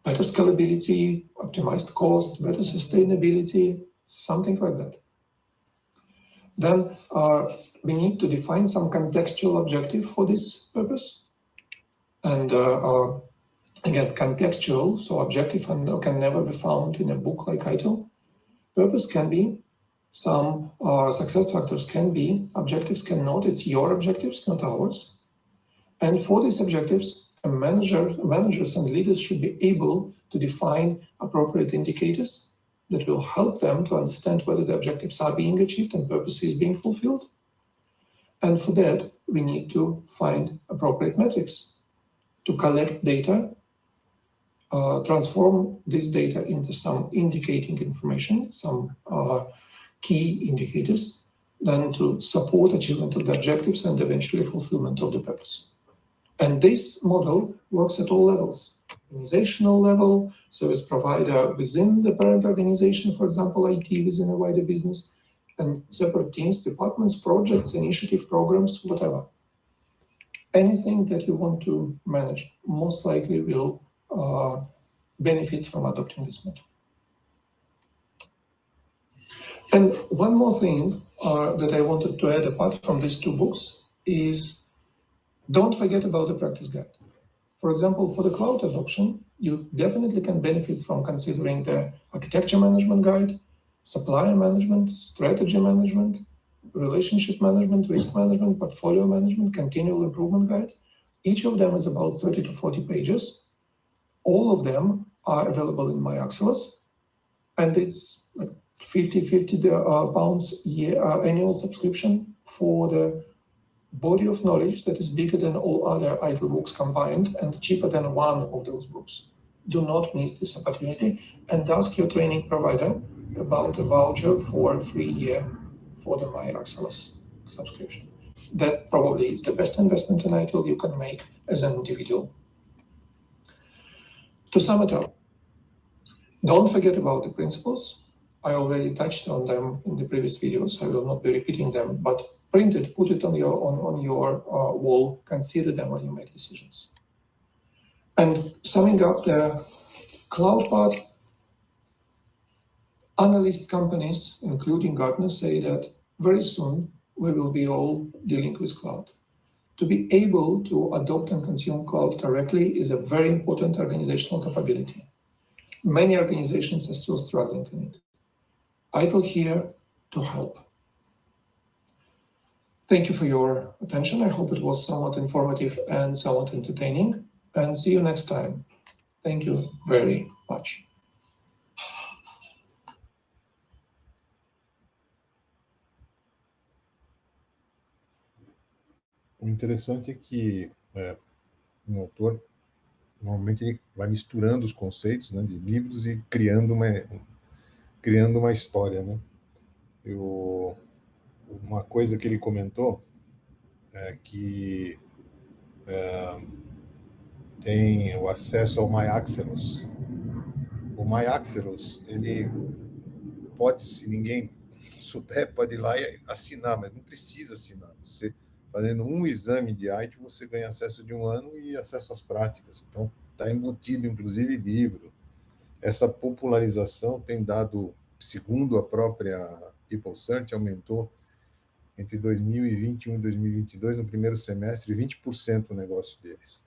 Better scalability, optimized costs, better sustainability, something like that. Then we need to define some contextual objective for this purpose. And again, contextual, so objective can never be found in a book like ITIL. Purpose can be, some success factors can be, objectives cannot, it's your objectives, not ours. And for these objectives, managers and leaders should be able to define appropriate indicators that will help them to understand whether the objectives are being achieved and purpose is being fulfilled. And for that, we need to find appropriate metrics to collect data, transform this data into some indicating information, some key indicators, then to support achievement of the objectives and eventually fulfillment of the purpose. And this model works at all levels: organizational level, service provider within the parent organization, for example, IT within a wider business, and separate teams, departments, projects, initiative, programs, whatever. Anything that you want to manage most likely will benefit from adopting this model. And one more thing that I wanted to add apart from these two books is don't forget about the practice guide. For example, for the cloud adoption, you definitely can benefit from considering the architecture management guide, supplier management, strategy management, relationship management, risk management, portfolio management, continual improvement guide. Each of them is about 30 to 40 pages. All of them are available in MyAxelos, and it's like 50 pounds annual subscription for the body of knowledge that is bigger than all other ITIL books combined and cheaper than one of those books. Do not miss this opportunity and ask your training provider about a voucher for a free year for the MyAxelos subscription. That probably is the best investment in ITIL you can make as an individual. To sum it up, don't forget about the principles. I already touched on them in the previous videos. I will not be repeating them, but print it, put it on your wall, consider them when you make decisions. And summing up the cloud part, analyst companies, including Gartner, say that very soon we will be all dealing with cloud. To be able to adopt and consume cloud directly is a very important organizational capability. Many organizations are still struggling in it. ITIL here to help. Thank you for your attention. I hope it was somewhat informative and somewhat entertaining, and see you next time. Thank you very much. O interessante é que um autor, normalmente, ele vai misturando os conceitos, né, de livros e criando uma história, né? Uma coisa que ele comentou é que tem o acesso ao MyAxelos. O MyAxelos, ele pode, se ninguém souber, pode ir lá e assinar, mas não precisa assinar. Você, fazendo um exame de ITIL, você ganha acesso de 1 ano e acesso às práticas. Então, está embutido, inclusive, livro. Essa popularização tem dado, segundo a própria PeopleSearch, aumentou entre 2021 e 2022, no primeiro semestre, 20% o negócio deles.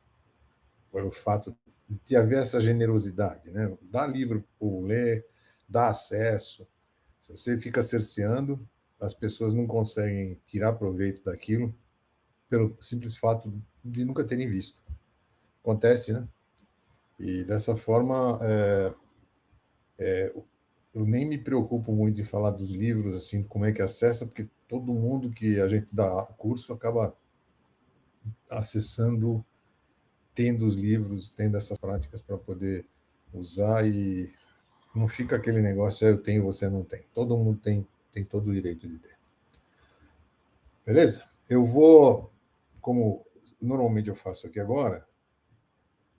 Pelo fato de haver essa generosidade, né? Dá livro para o povo ler, dá acesso. Se você fica cerceando, as pessoas não conseguem tirar proveito daquilo pelo simples fato de nunca terem visto. Acontece, né? E dessa forma, eu nem me preocupo muito em falar dos livros, assim, como é que acessa, porque todo mundo que a gente dá curso acaba acessando, tendo os livros, tendo essas práticas para poder usar, e não fica aquele negócio, eu tenho, você não tem. Todo mundo tem todo o direito de ter. Beleza? Eu vou, como normalmente eu faço aqui agora,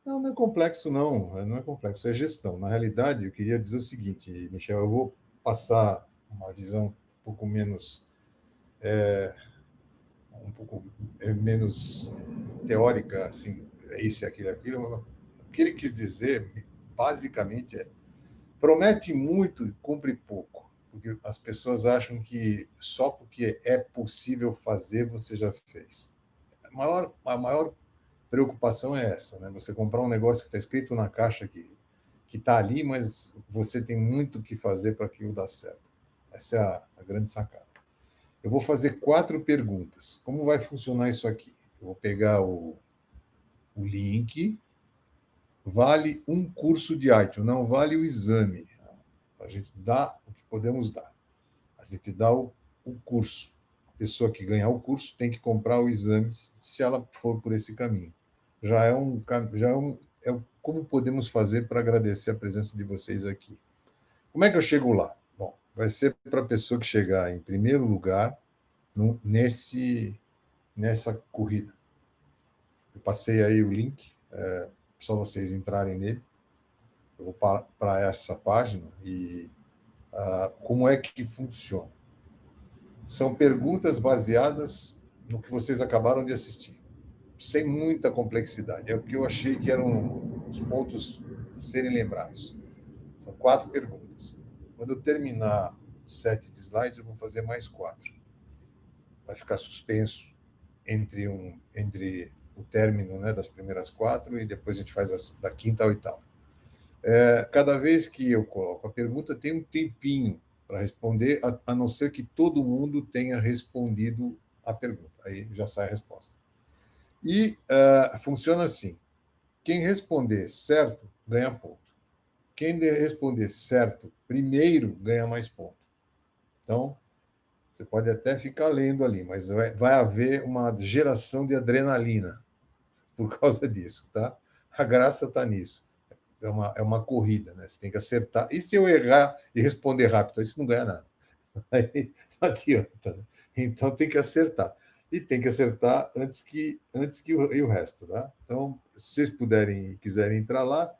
não é complexo, não é complexo, é gestão. Na realidade, eu queria dizer o seguinte, Michel, eu vou passar uma visão um pouco menos teórica, assim, é isso e aquilo. O que ele quis dizer, basicamente, promete muito e cumpre pouco, porque as pessoas acham que só porque é possível fazer, você já fez. A maior preocupação é essa, né? Você comprar um negócio que está escrito na caixa que está ali, mas você tem muito o que fazer para aquilo dar certo. Essa é a grande sacada. Eu vou fazer 4 perguntas. Como vai funcionar isso aqui? Eu vou pegar o link. Vale um curso de ITIL, não vale o exame. A gente dá o que podemos dar. A gente dá o curso. A pessoa que ganhar o curso tem que comprar o exame, se ela for por esse caminho. Como podemos fazer para agradecer a presença de vocês aqui? Como é que eu chego lá? Bom, vai ser para a pessoa que chegar em primeiro lugar nessa corrida. Eu passei aí o link, só vocês entrarem nele. Eu vou para essa página e como é que funciona? São perguntas baseadas no que vocês acabaram de assistir, sem muita complexidade. É o que eu achei que eram os pontos a serem lembrados. São 4 perguntas. Quando eu terminar o set de slides, eu vou fazer mais 4. Vai ficar suspenso entre o término, né, das primeiras 4 e depois a gente faz da quinta à oitava. Cada vez que eu coloco a pergunta, tem um tempinho para responder, a não ser que todo mundo tenha respondido a pergunta. Aí já sai a resposta. E funciona assim. Quem responder certo, ganha ponto. quem responder certo primeiro ganha mais ponto. Então, você pode até ficar lendo ali, mas vai haver uma geração de adrenalina por causa disso, tá? A graça está nisso. É uma corrida, né? Você tem que acertar. E se eu errar e responder rápido, aí você não ganha nada. Aí não adianta. Né? Então tem que acertar. E tem que acertar antes que o resto, tá? Então, se vocês puderem e quiserem entrar lá,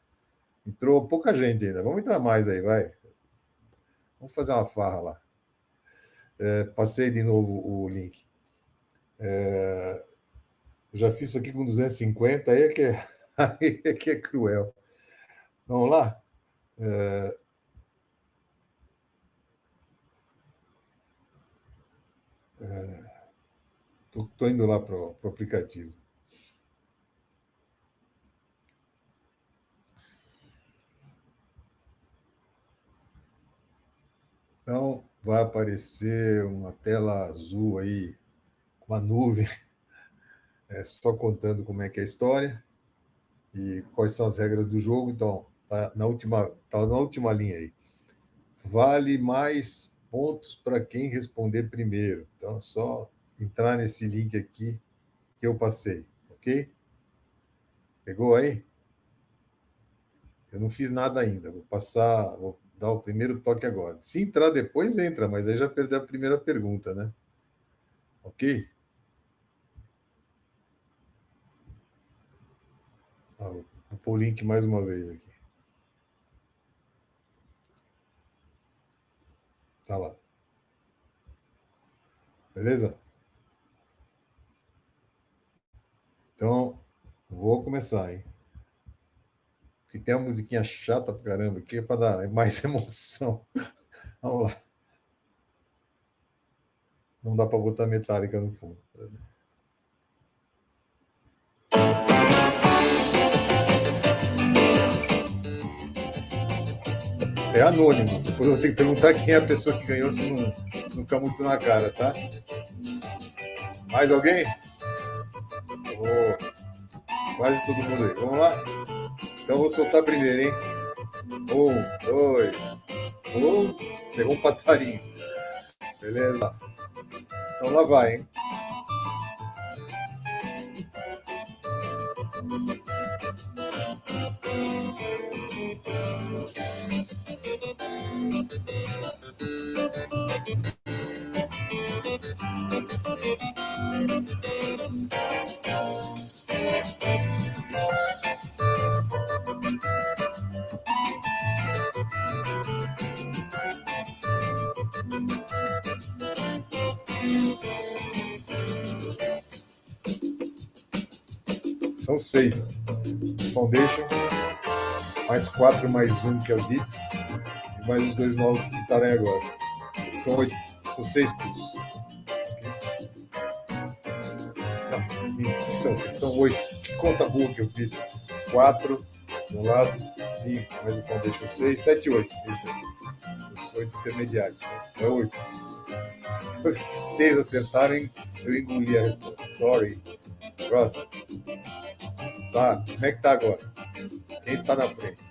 entrou pouca gente ainda. Vamos entrar mais aí, vai. Vamos fazer uma farra lá. Passei de novo o link. Eu já fiz isso aqui com 250, aí é que é cruel. Vamos lá? Estou indo lá para o aplicativo. Então, vai aparecer uma tela azul aí, uma nuvem, só contando como é que é a história e quais são as regras do jogo. Então, tá na última linha aí. Vale mais pontos para quem responder primeiro. Então, é só entrar nesse link aqui que eu passei, ok? Pegou aí? Eu não fiz nada ainda. Vou dar o primeiro toque agora. Se entrar depois, entra, mas aí já perdeu a primeira pergunta, né? Ok? Vou pôr o link mais uma vez aqui. Tá lá. Beleza? Então, vou começar, hein? E tem uma musiquinha chata pra caramba aqui para dar mais emoção. Vamos lá. Não dá para botar metálica no fundo. É anônimo. Depois eu vou ter que perguntar quem é a pessoa que ganhou, se não fica muito na cara, tá? Mais alguém? Quase todo mundo aí. Vamos lá? Então vou soltar primeiro, hein? 1, 2. Chegou um passarinho. Beleza? Então lá vai, hein? São 6. Foundation, mais 4, mais 1, que é o DITS, e mais os 2 novos que estarem agora. São 8. São 6 cursos. Não, são 8. Que conta boa que eu fiz. 4 de um lado, 5, mais o Foundation 6, 7 e 8. Isso aí. Os 8 intermediários. Né? É 8. 6 acertarem, eu engoli a resposta. Sorry. Próximo. Tá, como é que tá agora? Quem tá na frente?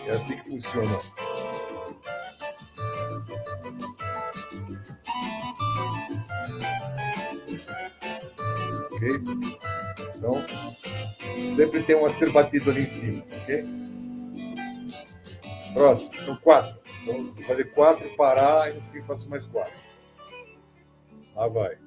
É assim que funciona. Ok? Então, sempre tem um a ser batido ali em cima, ok? Próximo, são 4. Então, vou fazer 4, parar e no fim faço mais 4. Lá vai.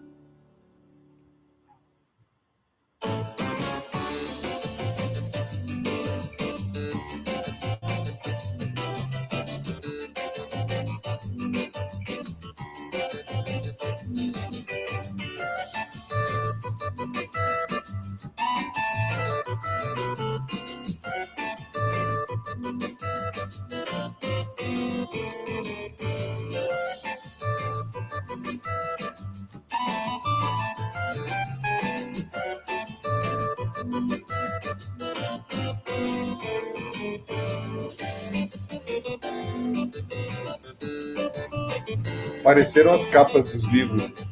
Apareceram as capas dos livros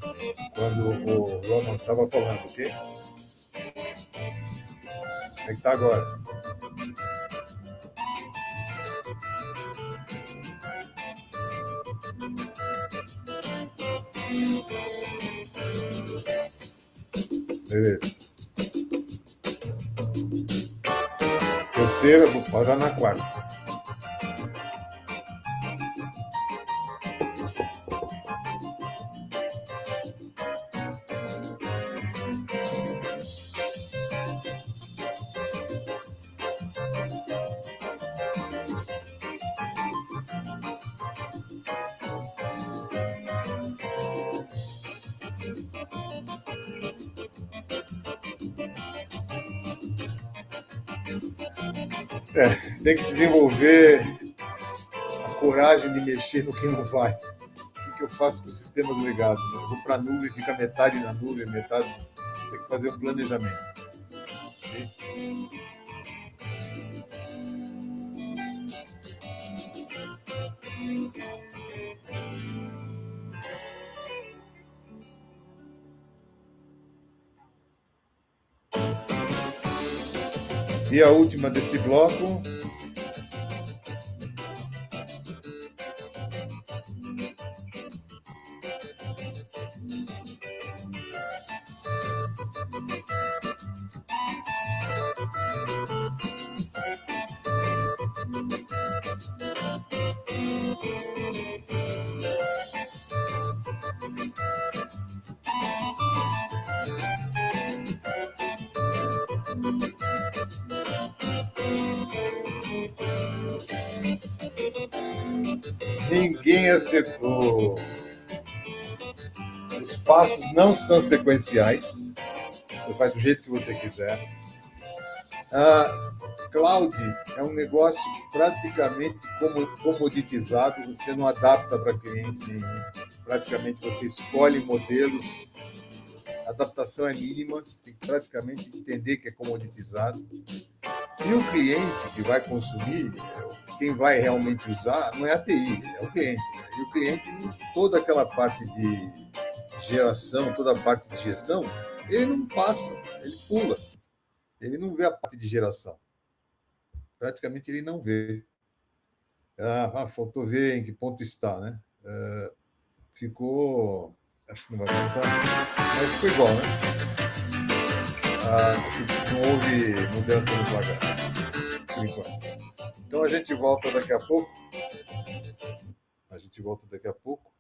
quando o Roman estava falando, ok? Como é que tá agora? Beleza. Terceira, vou parar na quarta. Tem que desenvolver a coragem de mexer no que não vai. O que eu faço com os sistemas legados? Eu vou para a nuvem, fica metade na nuvem, metade. Você tem que fazer um planejamento. Okay? E a última desse bloco. Ninguém acertou. Os passos não são sequenciais. Você faz do jeito que você quiser. Cloud é um negócio praticamente comoditizado. Você não adapta para cliente nenhum. Praticamente você escolhe modelos. A adaptação é mínima. Você tem que praticamente entender que é comoditizado. E o cliente que vai consumir, quem vai realmente usar, não é a TI, é o cliente. E o cliente, toda aquela parte de geração, toda a parte de gestão, ele não passa, ele pula. Ele não vê a parte de geração. Praticamente ele não vê. Faltou ver em que ponto está, né? Ficou... Acho que não vai contar, mas ficou igual, né? Não houve mudança no placar, por enquanto. Então a gente volta daqui a pouco.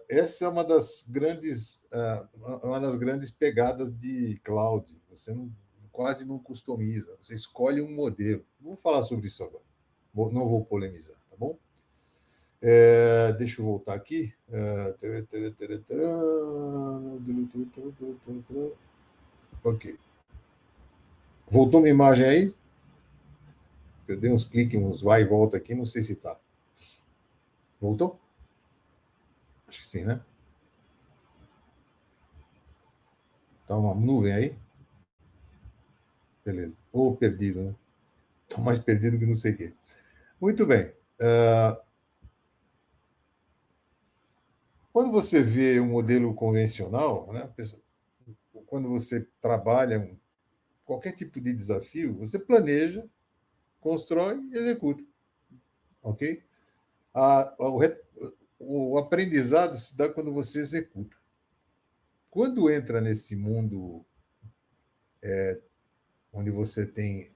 Essa é uma das grandes pegadas de cloud. Você quase não customiza, você escolhe um modelo. Vou falar sobre isso agora. Não vou polemizar, tá bom? Deixa eu voltar aqui. Ok. Voltou minha imagem aí? Eu dei uns cliques, uns vai e volta aqui, não sei se tá. Voltou? Acho que sim, né? Tá uma nuvem aí? Beleza. Ou perdido, né? Estou mais perdido que não sei o quê. Muito bem. Quando você vê um modelo convencional, né, quando você trabalha qualquer tipo de desafio, você planeja, constrói e executa. Ok? O aprendizado se dá quando você executa. Quando entra nesse mundo onde você tem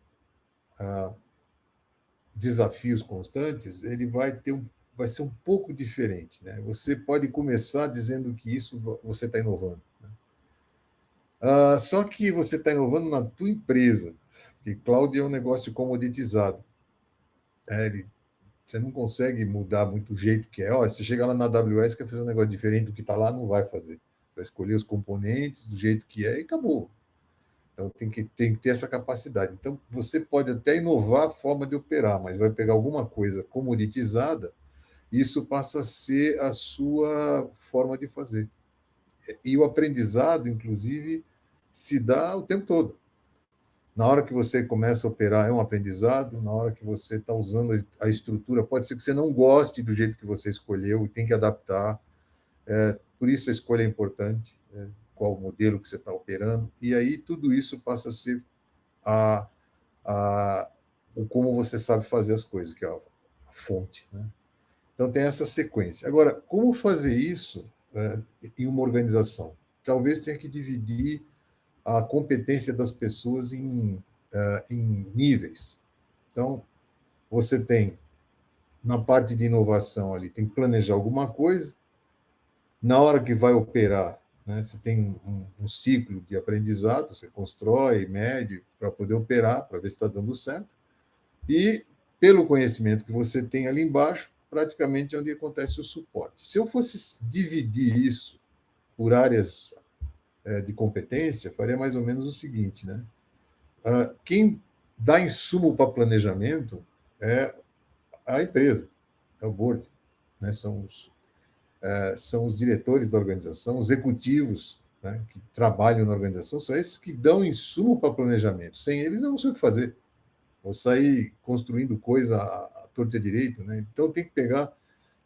desafios constantes, ele vai ser um pouco diferente, né? Você pode começar dizendo que isso você está inovando, né? Só que você está inovando na tua empresa, porque cloud é um negócio comoditizado. Você não consegue mudar muito o jeito que é. Você chega lá na AWS, quer fazer um negócio diferente do que está lá, não vai fazer. Vai escolher os componentes do jeito que é e acabou. Então, tem que ter essa capacidade. Então, você pode até inovar a forma de operar, mas vai pegar alguma coisa comoditizada, e isso passa a ser a sua forma de fazer. E o aprendizado, inclusive, se dá o tempo todo. Na hora que você começa a operar, é um aprendizado. Na hora que você está usando a estrutura, pode ser que você não goste do jeito que você escolheu e tem que adaptar. Por isso a escolha é importante, qual o modelo que você está operando. E aí tudo isso passa a ser o como você sabe fazer as coisas, que é a fonte, né? Então tem essa sequência. Agora, como fazer isso em uma organização? Talvez tenha que dividir a competência das pessoas em níveis. Então, você tem, na parte de inovação ali, tem que planejar alguma coisa, na hora que vai operar, né, você tem um ciclo de aprendizado, você constrói, mede, para poder operar, para ver se está dando certo, e, pelo conhecimento que você tem ali embaixo, praticamente é onde acontece o suporte. Se eu fosse dividir isso por áreas de competência, faria mais ou menos o seguinte, né? Quem dá insumo para planejamento é a empresa, é o board, né? São os diretores da organização, os executivos, né, que trabalham na organização, são esses que dão insumo para planejamento. Sem eles, eu não sei o que fazer. Vou sair construindo coisa à torta e à direita, né? Então, tem que pegar,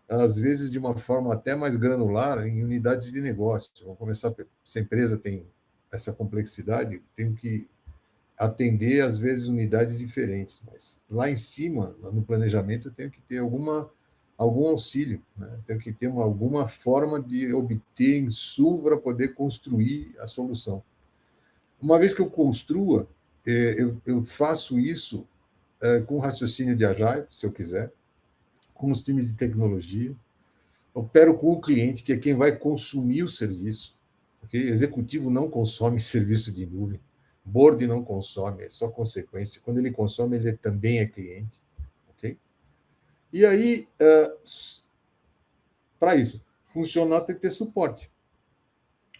às vezes, de uma forma até mais granular, em unidades de negócio. Vamos começar, se a empresa tem essa complexidade, tem que atender, às vezes, unidades diferentes. Mas lá em cima, no planejamento, eu tenho que ter algum auxílio, né? Tenho que ter alguma forma de obter insumo para poder construir a solução. Uma vez que eu construa, eu faço isso com raciocínio de Agile, se eu quiser, com os times de tecnologia, opero com o cliente, que é quem vai consumir o serviço. Okay? Executivo não consome serviço de nuvem, board não consome, é só consequência. Quando ele consome, ele também é cliente. Okay? E aí, para isso funcionar, tem que ter suporte.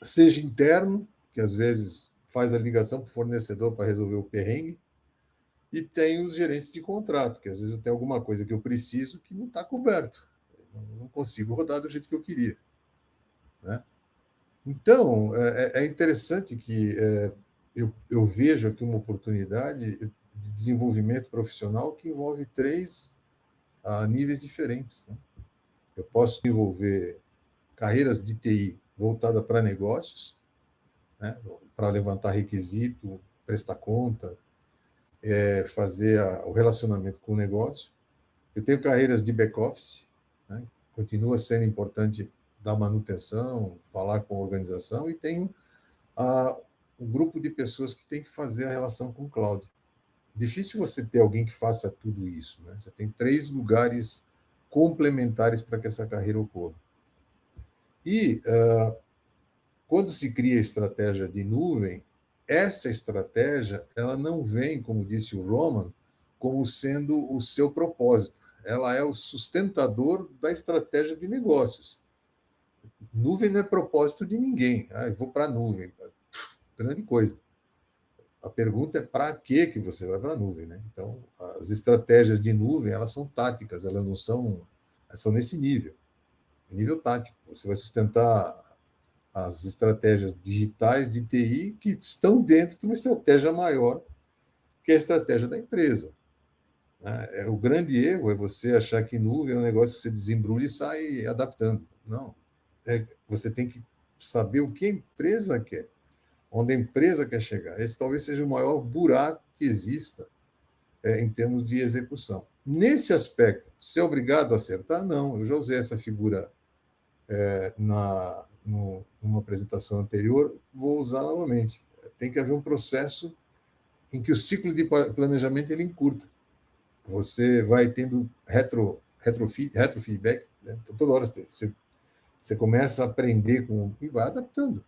Seja interno, que às vezes faz a ligação para o fornecedor para resolver o perrengue, e tem os gerentes de contrato, que às vezes eu tenho alguma coisa que eu preciso que não está coberto. Eu não consigo rodar do jeito que eu queria. Né? Então, é interessante que eu vejo aqui uma oportunidade de desenvolvimento profissional que envolve 3 níveis diferentes. Né? Eu posso desenvolver carreiras de TI voltada para negócios, né? Para levantar requisito, prestar conta, fazer o relacionamento com o negócio. Eu tenho carreiras de back-office, né? Continua sendo importante dar manutenção, falar com a organização, e tenho um grupo de pessoas que tem que fazer a relação com o cloud. Difícil você ter alguém que faça tudo isso. Né? Você tem 3 lugares complementares para que essa carreira ocorra. E quando se cria a estratégia de nuvem, essa estratégia ela não vem, como disse o Roman, como sendo o seu propósito. Ela é o sustentador da estratégia de negócios. Nuvem não é propósito de ninguém. Eu vou para a nuvem. Grande coisa. A pergunta é para que você vai para a nuvem, né? Então, as estratégias de nuvem, elas são táticas, elas não são nesse nível tático. Você vai sustentar as estratégias digitais de TI que estão dentro de uma estratégia maior, que é a estratégia da empresa. O grande erro é você achar que nuvem é um negócio que você desembrulha e sai adaptando. Não. Você tem que saber o que a empresa quer, onde a empresa quer chegar. Esse talvez seja o maior buraco que exista em termos de execução. Nesse aspecto, ser obrigado a acertar? Não. Eu já usei essa figura numa apresentação anterior, vou usar novamente. Tem que haver um processo em que o ciclo de planejamento ele encurta. Você vai tendo retrofeedback, né? Toda hora você começa a aprender e vai adaptando.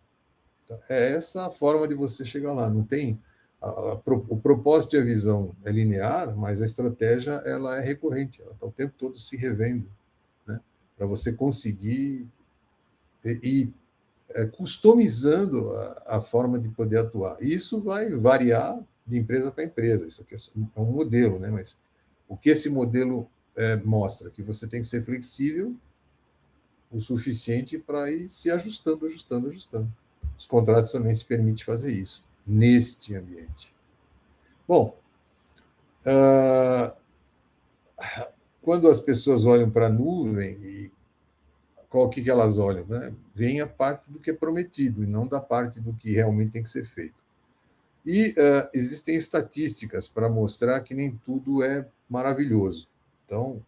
É essa a forma de você chegar lá. Não tem o propósito e a visão é linear, mas a estratégia ela é recorrente. Ela está o tempo todo se revendo, né? Para você conseguir ir customizando a forma de poder atuar. Isso vai variar de empresa para empresa. Isso aqui é um modelo, né? Mas o que esse modelo mostra? Que você tem que ser flexível o suficiente para ir se ajustando. Os contratos também se permitem fazer isso, neste ambiente. Bom, quando as pessoas olham para a nuvem, e o que elas olham? Né? Vem a parte do que é prometido, e não da parte do que realmente tem que ser feito. E existem estatísticas para mostrar que nem tudo é maravilhoso. Então,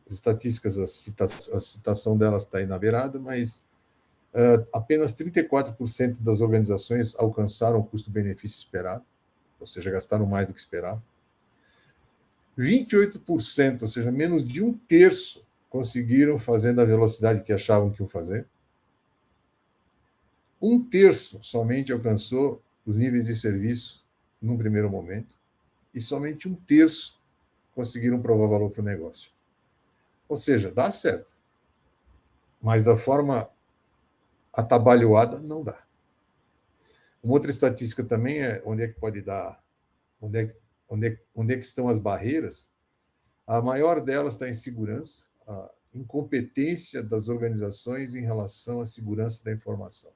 as estatísticas, a citação delas está aí na beirada, mas Apenas 34% das organizações alcançaram o custo-benefício esperado, ou seja, gastaram mais do que esperado. 28%, ou seja, menos de um terço, conseguiram fazer na velocidade que achavam que iam fazer. Um terço somente alcançou os níveis de serviço num primeiro momento, e somente um terço conseguiram provar valor para o negócio. Ou seja, dá certo, mas da forma atabalhoada, não dá. Uma outra estatística também é onde é que pode dar, onde é que estão as barreiras. A maior delas está em segurança, a incompetência das organizações em relação à segurança da informação.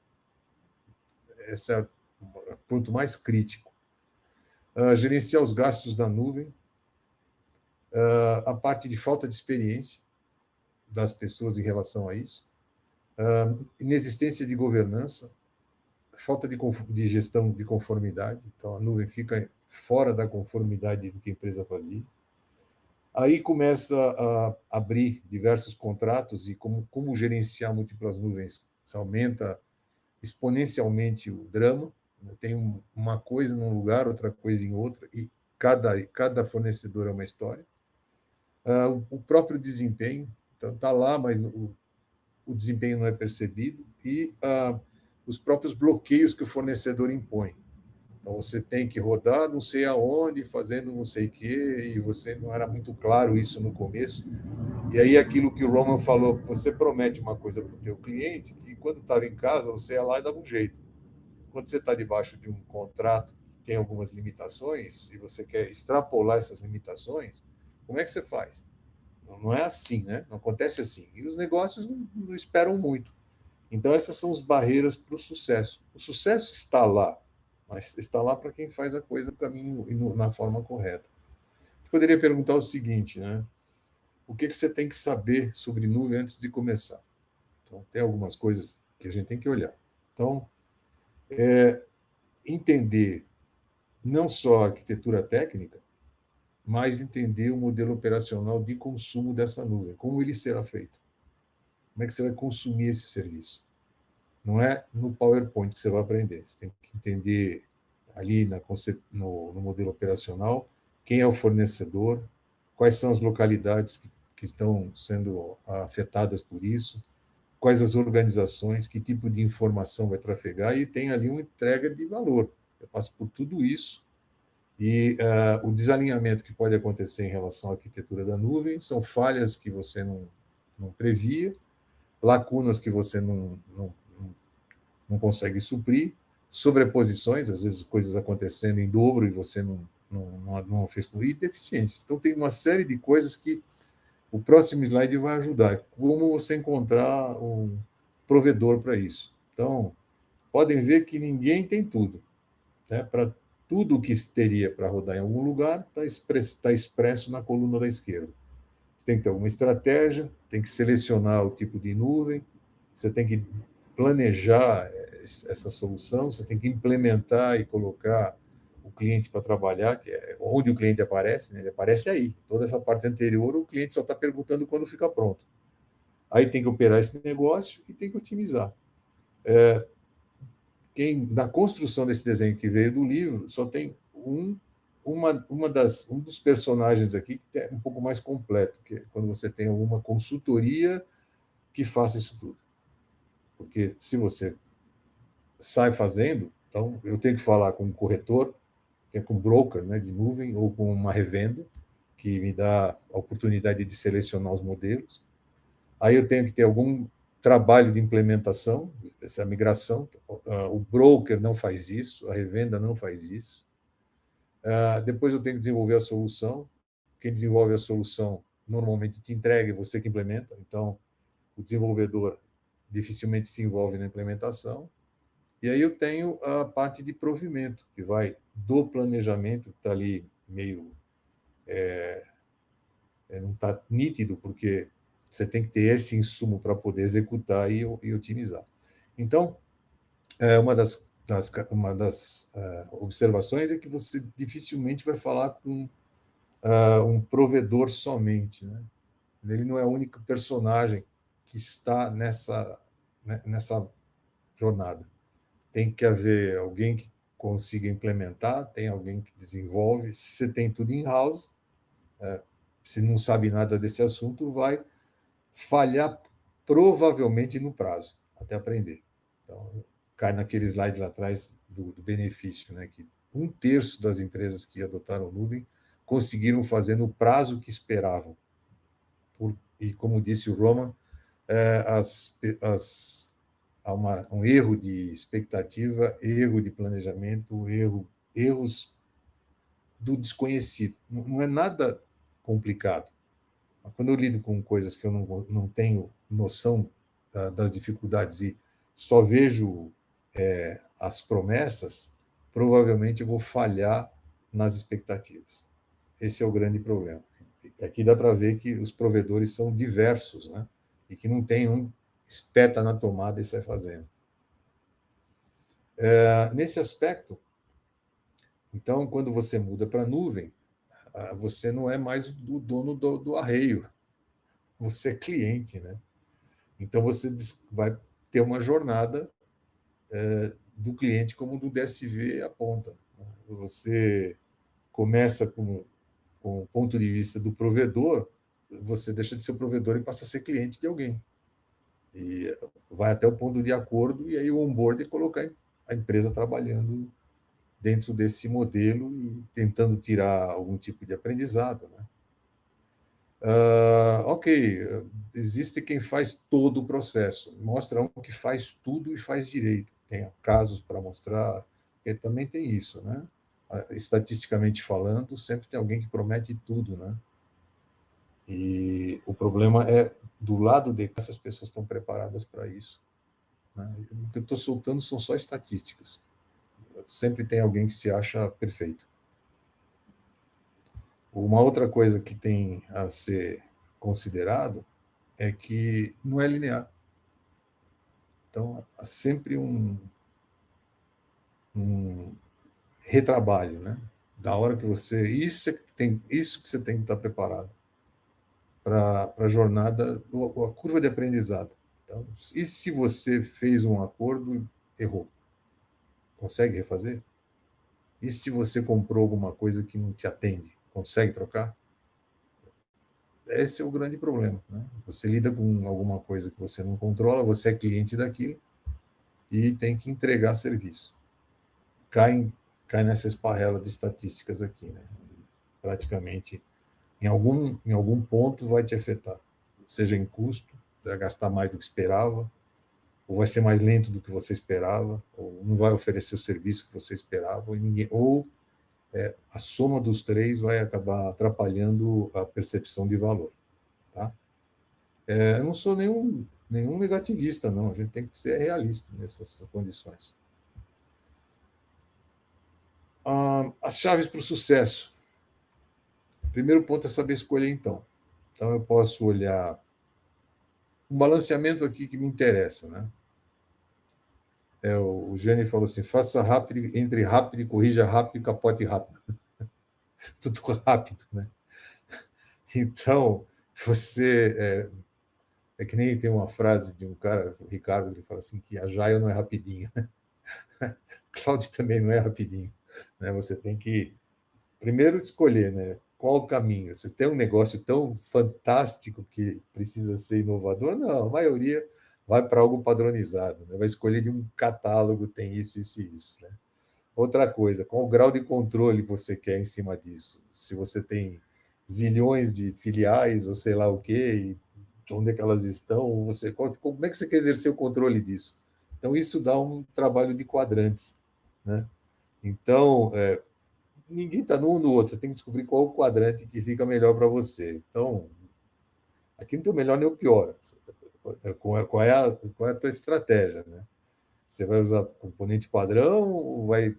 Esse é o ponto mais crítico. Gerenciar os gastos da nuvem, a parte de falta de experiência das pessoas em relação a isso, inexistência de governança, falta de gestão de conformidade, então a nuvem fica fora da conformidade do que a empresa fazia. Aí começa a abrir diversos contratos e como gerenciar múltiplas nuvens. Isso aumenta exponencialmente o drama. Tem uma coisa num lugar, outra coisa em outra, e cada fornecedor é uma história. O próprio desempenho, então está lá, mas o desempenho não é percebido, e os próprios bloqueios que o fornecedor impõe. Então, você tem que rodar não sei aonde, fazendo não sei o quê, e você não era muito claro isso no começo. E aí, aquilo que o Roman falou, você promete uma coisa para o teu cliente, que quando estava em casa, você ia lá e dava um jeito. Quando você está debaixo de um contrato que tem algumas limitações, e você quer extrapolar essas limitações, como é que você faz? Não é assim, né? Não acontece assim. E os negócios não esperam muito. Então, essas são as barreiras para o sucesso. O sucesso está lá, mas está lá para quem faz a coisa no caminho e na forma correta. Eu poderia perguntar o seguinte, né? O que você tem que saber sobre nuvem antes de começar? Então, tem algumas coisas que a gente tem que olhar. Então, entender não só a arquitetura técnica, mas entender o modelo operacional de consumo dessa nuvem, como ele será feito. Como é que você vai consumir esse serviço? Não é no PowerPoint que você vai aprender. Você tem que entender ali no modelo operacional quem é o fornecedor, quais são as localidades que estão sendo afetadas por isso, quais as organizações, que tipo de informação vai trafegar, e tem ali uma entrega de valor. Eu passo por tudo isso. E o desalinhamento que pode acontecer em relação à arquitetura da nuvem são falhas que você não previa, lacunas que você não consegue suprir, sobreposições, às vezes coisas acontecendo em dobro e você não fez com, e deficiências. Então, tem uma série de coisas que o próximo slide vai ajudar. Como você encontrar um provedor para isso. Então, podem ver que ninguém tem tudo. Né? Para tudo que teria para rodar em algum lugar, está expresso na coluna da esquerda. Você tem que ter alguma estratégia, tem que selecionar o tipo de nuvem, você tem que planejar essa solução, você tem que implementar e colocar o cliente para trabalhar, que é onde o cliente aparece, né? Ele aparece aí. Toda essa parte anterior, o cliente só está perguntando quando fica pronto. Aí tem que operar esse negócio e tem que otimizar. Na construção desse desenho que veio do livro, só tem um dos personagens aqui que é um pouco mais completo, que é quando você tem alguma consultoria que faça isso tudo. Porque se você sai fazendo, então eu tenho que falar com um corretor, que é com um broker, né, de nuvem, ou com uma revenda, que me dá a oportunidade de selecionar os modelos. Aí eu tenho que ter algum trabalho de implementação, essa migração. O broker não faz isso, a revenda não faz isso. Depois eu tenho que desenvolver a solução. Quem desenvolve a solução normalmente te entrega e você que implementa. Então, o desenvolvedor dificilmente se envolve na implementação. E aí eu tenho a parte de provimento, que vai do planejamento, que está ali meio... não está nítido, porque você tem que ter esse insumo para poder executar e otimizar. Então, uma das observações é que você dificilmente vai falar com um provedor somente. Né? Ele não é o único personagem que está nessa jornada. Tem que haver alguém que consiga implementar, tem alguém que desenvolve. Se você tem tudo in-house, se não sabe nada desse assunto, vai falhar provavelmente no prazo, até aprender. Então, cai naquele slide lá atrás do benefício, né? Que 1/3 das empresas que adotaram nuvem conseguiram fazer no prazo que esperavam. E, como disse o Roman, há um erro de expectativa, erro de planejamento, erros do desconhecido. Não é nada complicado. Mas quando eu lido com coisas que eu não tenho noção das dificuldades e só vejo as promessas, provavelmente eu vou falhar nas expectativas. Esse é o grande problema. Aqui dá para ver que os provedores são diversos, né? E que não tem um espeta na tomada e sai fazendo. Nesse aspecto, então, quando você muda para a nuvem, você não é mais o dono do arreio, você é cliente, né? Então, você vai ter uma jornada do cliente como do DSV aponta. Você começa com o ponto de vista do provedor, você deixa de ser provedor e passa a ser cliente de alguém. E vai até o ponto de acordo, e aí o onboard é colocar a empresa trabalhando dentro desse modelo e tentando tirar algum tipo de aprendizado, né? Ok, existe quem faz todo o processo, mostra um que faz tudo e faz direito. Tem casos para mostrar, porque também tem isso, né? Estatisticamente falando, sempre tem alguém que promete tudo, né? E o problema é do lado de que essas pessoas estão preparadas para isso, né? O que eu estou soltando são só estatísticas. Sempre tem alguém que se acha perfeito. Uma outra coisa que tem a ser considerado é que não é linear. Então, há sempre um retrabalho, né? Da hora que você... Isso que você tem que estar preparado para a jornada, a curva de aprendizado. Então, e se você fez um acordo e errou? Consegue refazer? E se você comprou alguma coisa que não te atende? Consegue trocar? Esse é o grande problema, né? Você lida com alguma coisa que você não controla, você é cliente daquilo e tem que entregar serviço. Cai nessa esparrela de estatísticas aqui, né? Praticamente, em algum ponto vai te afetar, seja em custo, vai gastar mais do que esperava, ou vai ser mais lento do que você esperava, ou não vai oferecer o serviço que você esperava, ou a soma dos três vai acabar atrapalhando a percepção de valor, tá? Eu não sou nenhum negativista, não. A gente tem que ser realista nessas condições. As chaves para o sucesso. O primeiro ponto é saber escolher, então. Então, eu posso olhar um balanceamento aqui que me interessa, né? O Jânio falou assim, faça rápido, entre rápido, corrija rápido, capote rápido. Tudo rápido, né? Então, você... É que nem tem uma frase de um cara, o Ricardo, que fala assim, que a Jaia não é rapidinho. Cláudio também não é rapidinho, né? Você tem que primeiro escolher, né? Qual o caminho? Você tem um negócio tão fantástico que precisa ser inovador? Não, a maioria vai para algo padronizado, né? Vai escolher de um catálogo, tem isso, isso e isso, né? Outra coisa, qual o grau de controle você quer em cima disso? Se você tem zilhões de filiais ou sei lá o quê, e onde é que elas estão, como é que você quer exercer o controle disso? Então, isso dá um trabalho de quadrantes, né? Então, ninguém está num no outro, você tem que descobrir qual o quadrante que fica melhor para você. Então, aqui não tem o melhor nem o pior. Qual é a tua estratégia, né? Você vai usar componente padrão ou vai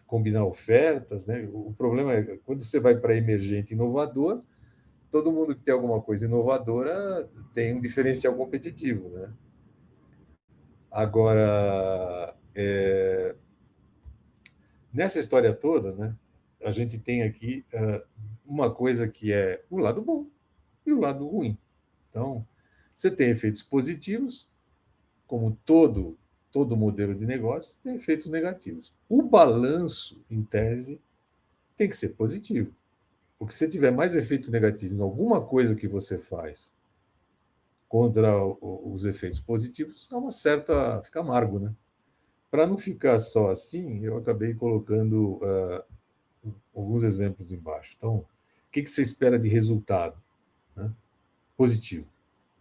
combinar ofertas, né? O problema é quando você vai para emergente inovador, todo mundo que tem alguma coisa inovadora tem um diferencial competitivo, né? Agora, nessa história toda, né, a gente tem aqui uma coisa que é o lado bom e o lado ruim. Então, você tem efeitos positivos, como todo modelo de negócio tem efeitos negativos. O balanço, em tese, tem que ser positivo. Porque se tiver mais efeito negativo em alguma coisa que você faz contra os efeitos positivos, dá uma certa... fica amargo, né? Para não ficar só assim, eu acabei colocando alguns exemplos embaixo. Então, o que você espera de resultado? Né? Positivo.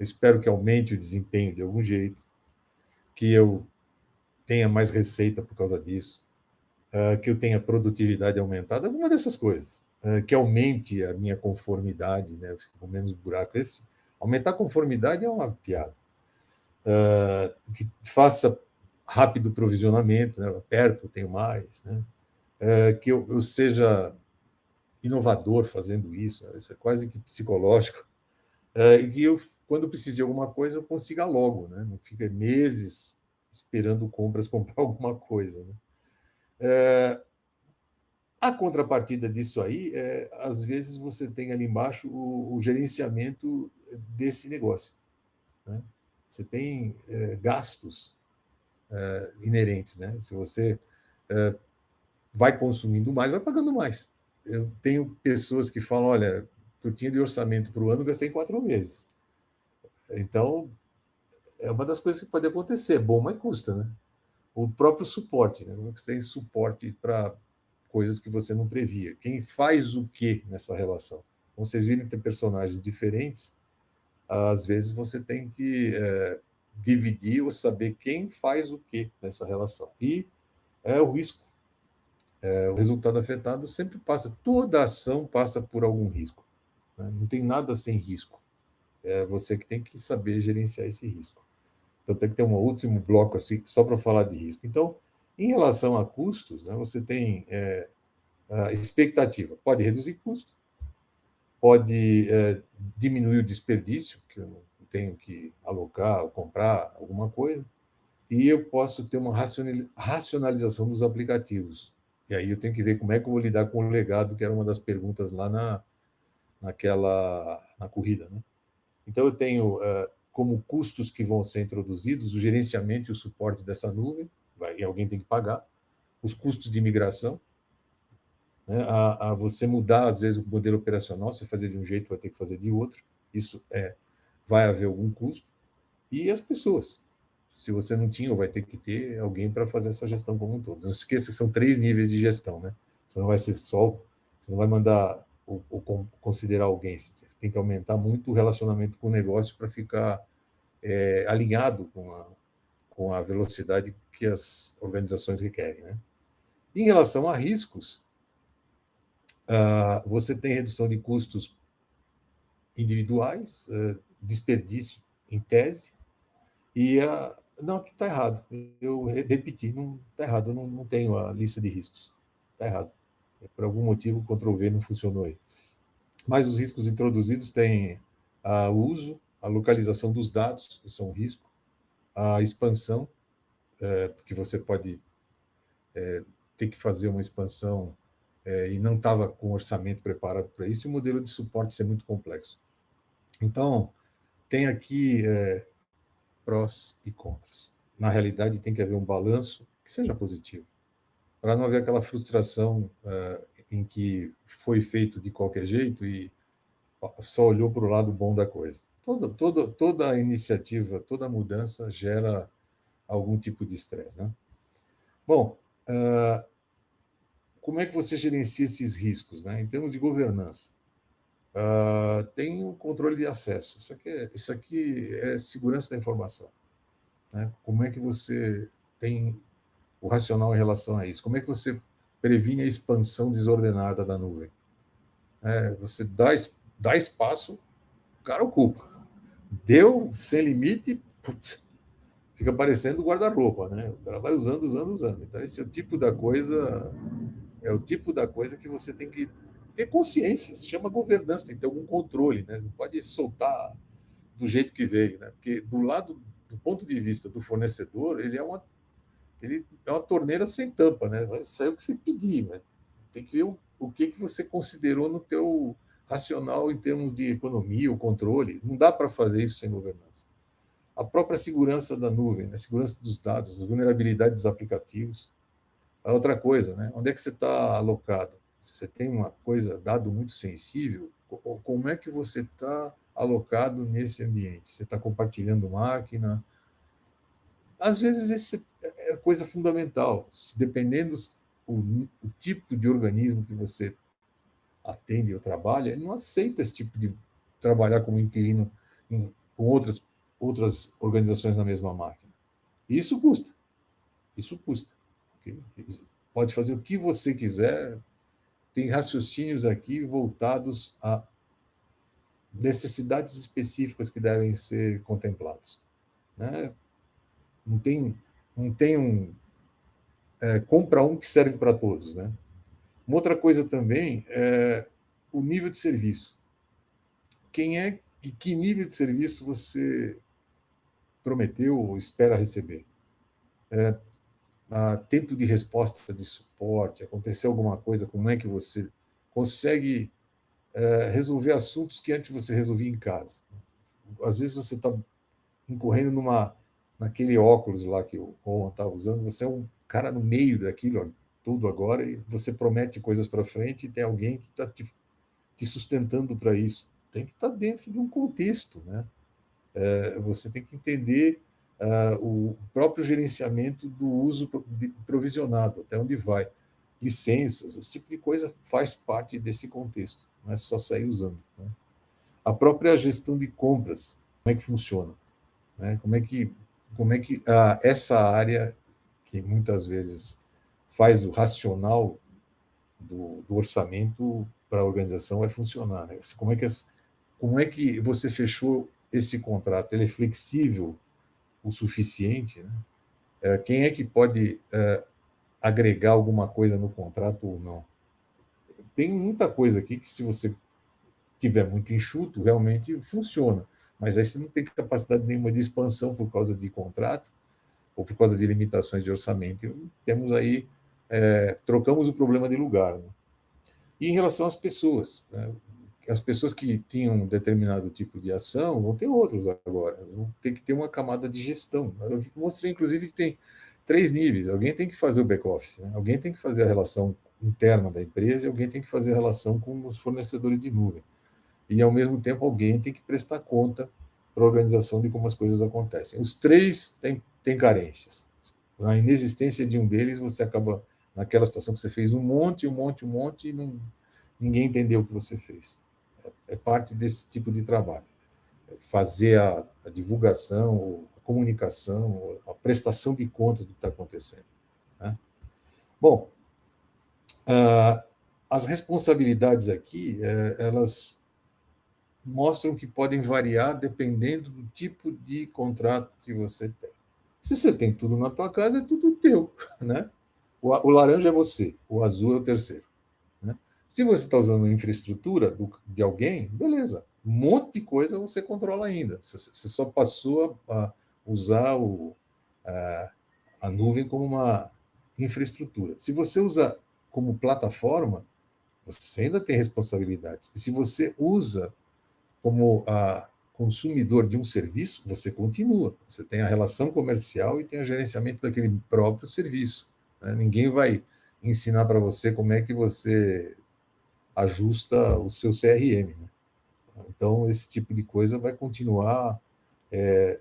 Eu espero que aumente o desempenho de algum jeito, que eu tenha mais receita por causa disso, que eu tenha produtividade aumentada, alguma dessas coisas. Que aumente a minha conformidade, né? Eu fico com menos buraco. Aumentar a conformidade é uma piada. Que faça rápido provisionamento, né? Aperto, tenho mais, né? Que eu seja inovador fazendo isso, né? Isso é quase que psicológico, e que eu, quando preciso de alguma coisa, eu consiga logo, né? Não fica meses esperando compras comprar alguma coisa, né? A contrapartida disso aí às vezes, você tem ali embaixo o gerenciamento desse negócio, né? Você tem gastos inerentes, né? Se você vai consumindo mais, vai pagando mais. Eu tenho pessoas que falam, olha, eu tinha de orçamento para o ano, gastei em 4 meses. Então, é uma das coisas que pode acontecer. É bom, mas custa, né? O próprio suporte, né? Você tem suporte para coisas que você não previa. Quem faz o que nessa relação? Como vocês viram, tem personagens diferentes. Às vezes você tem que dividir ou saber quem faz o que nessa relação. E o risco. O resultado afetado sempre passa, toda ação passa por algum risco, né? Não tem nada sem risco. É você que tem que saber gerenciar esse risco. Então, tem que ter um último bloco assim, só para falar de risco. Então, em relação a custos, né, você tem a expectativa. Pode reduzir custo, pode diminuir o desperdício, que eu não tenho que alocar ou comprar alguma coisa, e eu posso ter uma racionalização dos aplicativos. E aí eu tenho que ver como é que eu vou lidar com o legado, que era uma das perguntas lá na corrida, né? Então, eu tenho como custos que vão ser introduzidos o gerenciamento e o suporte dessa nuvem, e alguém tem que pagar, os custos de migração, né? A você mudar, às vezes, o modelo operacional, você fazer de um jeito, vai ter que fazer de outro, isso vai haver algum custo, e as pessoas. Se você não tinha, vai ter que ter alguém para fazer essa gestão como um todo. Não se esqueça que são 3 níveis de gestão, né? Você não vai ser só, você não vai mandar ou considerar alguém, você tem que aumentar muito o relacionamento com o negócio para ficar alinhado com a velocidade que as organizações requerem, né? Em relação a riscos, você tem redução de custos individuais, desperdício em tese, e não, aqui está errado. Eu repeti, não está errado, eu não tenho a lista de riscos. Está errado. Por algum motivo, o Ctrl+V não funcionou aí. Mas os riscos introduzidos têm o uso, a localização dos dados, isso é um risco, a expansão, porque você pode ter que fazer uma expansão e não estava com orçamento preparado para isso, e o modelo de suporte ser muito complexo. Então, tem aqui prós e contras. Na realidade, tem que haver um balanço que seja positivo, para não haver aquela frustração em que foi feito de qualquer jeito e só olhou para o lado bom da coisa. Toda iniciativa, toda mudança gera algum tipo de estresse, né? Bom, como é que você gerencia esses riscos, né? Em termos de governança, tem o controle de acesso. Isso aqui é segurança da informação, né? Como é que você tem o racional em relação a isso? Como é que você previne a expansão desordenada da nuvem? Você dá espaço, o cara ocupa. Deu sem limite, putz, fica parecendo guarda-roupa, né? O cara vai usando, usando, usando. Então, esse é o tipo da coisa, que você tem que ter consciência. Se chama governança, tem que ter algum controle, né? Não pode soltar do jeito que veio, né? Porque do ponto de vista do fornecedor, ele é uma torneira sem tampa, né? Vai sair o que você pedir, né? Tem que ver o que você considerou no teu racional em termos de economia ou controle. Não dá para fazer isso sem governança. a própria segurança da nuvem, a segurança dos dados, a vulnerabilidade dos aplicativos. A outra coisa, né? Onde é que você está alocado? Você tem uma coisa, dado muito sensível, como é que você está alocado nesse ambiente? Você está compartilhando máquina? Às vezes, isso é coisa fundamental. Dependendo o tipo de organismo que você atende ou trabalha, ele não aceita esse tipo de trabalhar como inquilino com outras organizações na mesma máquina. E isso custa. Isso custa. Okay? Pode fazer o que você quiser. Tem raciocínios aqui voltados a necessidades específicas que devem ser contemplados. Né? Não tem compra um que serve para todos. Né? Uma outra coisa também é o nível de serviço. Quem é e que nível de serviço você prometeu ou espera receber? Tempo de resposta de suporte, aconteceu alguma coisa, como é que você consegue resolver assuntos que antes você resolvia em casa? Às vezes você está incorrendo naquele óculos lá que o Roman está usando, você é um cara no meio daquilo tudo agora e você promete coisas para frente e tem alguém que está te sustentando para isso. Tem que estar dentro de um contexto, né? Você tem que entender o próprio gerenciamento do uso provisionado, até onde vai. Licenças, esse tipo de coisa faz parte desse contexto, não é só sair usando. Né? A própria gestão de compras, como é que funciona? Né? Como é que essa área, que muitas vezes faz o racional do orçamento para a organização, vai funcionar? Né? Como é que você fechou esse contrato? Ele é flexível o suficiente? Né? Quem é que pode agregar alguma coisa no contrato ou não? Tem muita coisa aqui que, se você tiver muito enxuto, realmente funciona. Mas aí você não tem capacidade nenhuma de expansão por causa de contrato ou por causa de limitações de orçamento. E temos aí, trocamos o problema de lugar. Né? E em relação às pessoas, né? As pessoas que tinham um determinado tipo de ação vão ter outros agora, vão ter que ter uma camada de gestão. Eu mostrei, inclusive, que tem 3 níveis. Alguém tem que fazer o back-office, né? Alguém tem que fazer a relação interna da empresa e alguém tem que fazer a relação com os fornecedores de nuvem. E, ao mesmo tempo, alguém tem que prestar conta para a organização de como as coisas acontecem. Os 3 têm carências. Na inexistência de um deles, você acaba naquela situação que você fez um monte e ninguém entendeu o que você fez. É parte desse tipo de trabalho. Fazer a divulgação, a comunicação, a prestação de contas do que está acontecendo. Né? Bom, as responsabilidades aqui, elas mostram que podem variar dependendo do tipo de contrato que você tem. Se você tem tudo na tua casa, é tudo teu. Né? O laranja é você, o azul é o terceiro. Né? Se você está usando infraestrutura de alguém, beleza. Um monte de coisa você controla ainda. Você só passou a usar a nuvem como uma infraestrutura. Se você usa como plataforma, você ainda tem responsabilidades. E se você usa como consumidor de um serviço, você continua. Você tem a relação comercial e tem o gerenciamento daquele próprio serviço. Né? Ninguém vai ensinar para você como é que você ajusta o seu CRM. Né? Então, esse tipo de coisa vai continuar,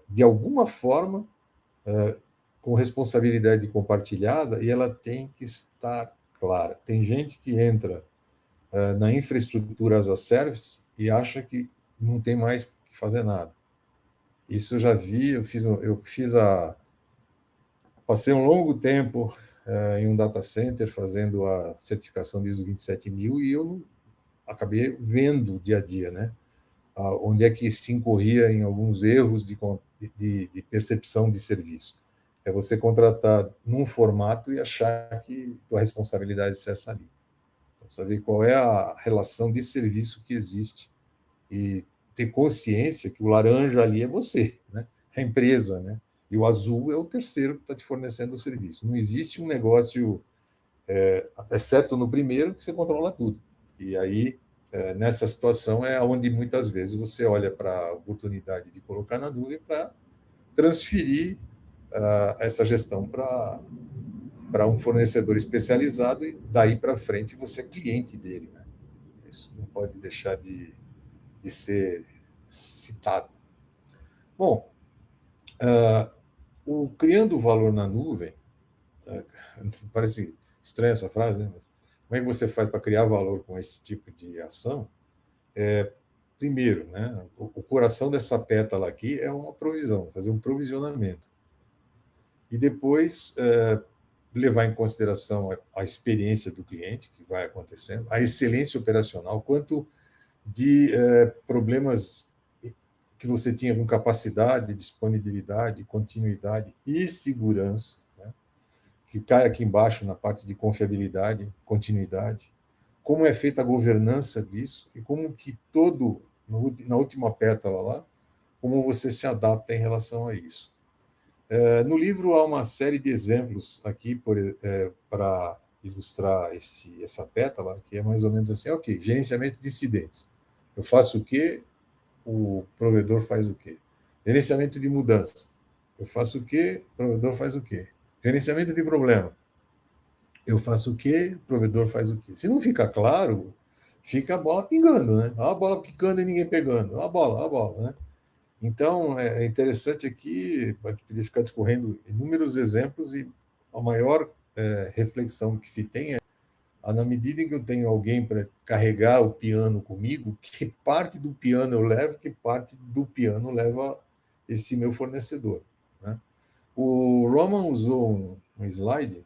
de alguma forma, com responsabilidade compartilhada, e ela tem que estar clara. Tem gente que entra na infraestrutura as a service e acha que não tem mais que fazer nada. Isso eu já vi, passei um longo tempo em um data center fazendo a certificação de ISO 27000 e eu acabei vendo dia a dia, né? Onde é que se incorria em alguns erros de percepção de serviço. É você contratar num formato e achar que a responsabilidade é essa ali. Então, precisa ver qual é a relação de serviço que existe e ter consciência que o laranja ali é você, né? É a empresa, né? E o azul é o terceiro que está te fornecendo o serviço. Não existe um negócio, exceto no primeiro, que você controla tudo. E aí, nessa situação, é onde muitas vezes você olha para a oportunidade de colocar na nuvem para transferir essa gestão para um fornecedor especializado e daí para frente você é cliente dele, né? Isso não pode deixar de ser citado. Bom, o criando valor na nuvem, parece estranha essa frase, né? Mas como é que você faz para criar valor com esse tipo de ação? Primeiro, né, o coração dessa pétala aqui é uma provisão, fazer um provisionamento. E depois levar em consideração a experiência do cliente, que vai acontecendo, a excelência operacional, quanto de problemas que você tinha com capacidade, disponibilidade, continuidade e segurança, né, que cai aqui embaixo na parte de confiabilidade, continuidade, como é feita a governança disso e como que na última pétala lá, como você se adapta em relação a isso. No livro há uma série de exemplos aqui para ilustrar essa pétala, que é mais ou menos assim, ok, gerenciamento de incidentes. Eu faço o quê? O provedor faz o quê? Gerenciamento de mudança. Eu faço o quê? O provedor faz o quê? Gerenciamento de problema. Eu faço o quê? O provedor faz o quê? Se não fica claro, fica a bola pingando, né? A bola picando e ninguém pegando. A bola, né? Então, é interessante aqui, pode ficar discorrendo inúmeros exemplos e a maior reflexão que se tem é, na medida em que eu tenho alguém para carregar o piano comigo, que parte do piano eu levo, que parte do piano leva esse meu fornecedor, né? O Roman usou um slide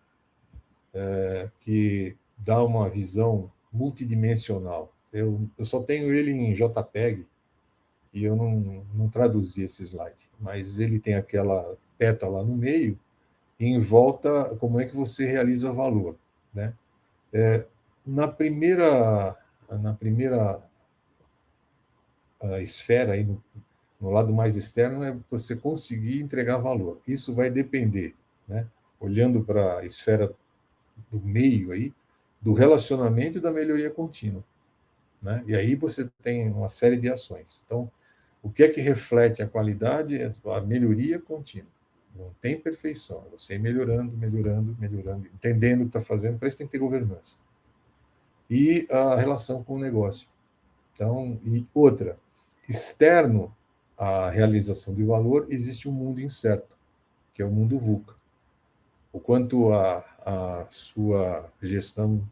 que dá uma visão multidimensional. Eu só tenho ele em JPEG, e eu não traduzi esse slide, mas ele tem aquela pétala no meio e em volta como é que você realiza valor, né? Na primeira esfera aí no lado mais externo é você conseguir entregar valor. Isso vai depender, né? Olhando para a esfera do meio aí, do relacionamento e da melhoria contínua, né? E aí você tem uma série de ações. Então, o que é que reflete a qualidade? É a melhoria contínua. Não tem perfeição. É você ir melhorando, entendendo o que está fazendo. Para isso tem que ter governança. E a relação com o negócio. Então, e outra, externo à realização de valor, existe um mundo incerto, que é o mundo VUCA. O quanto a sua gestão,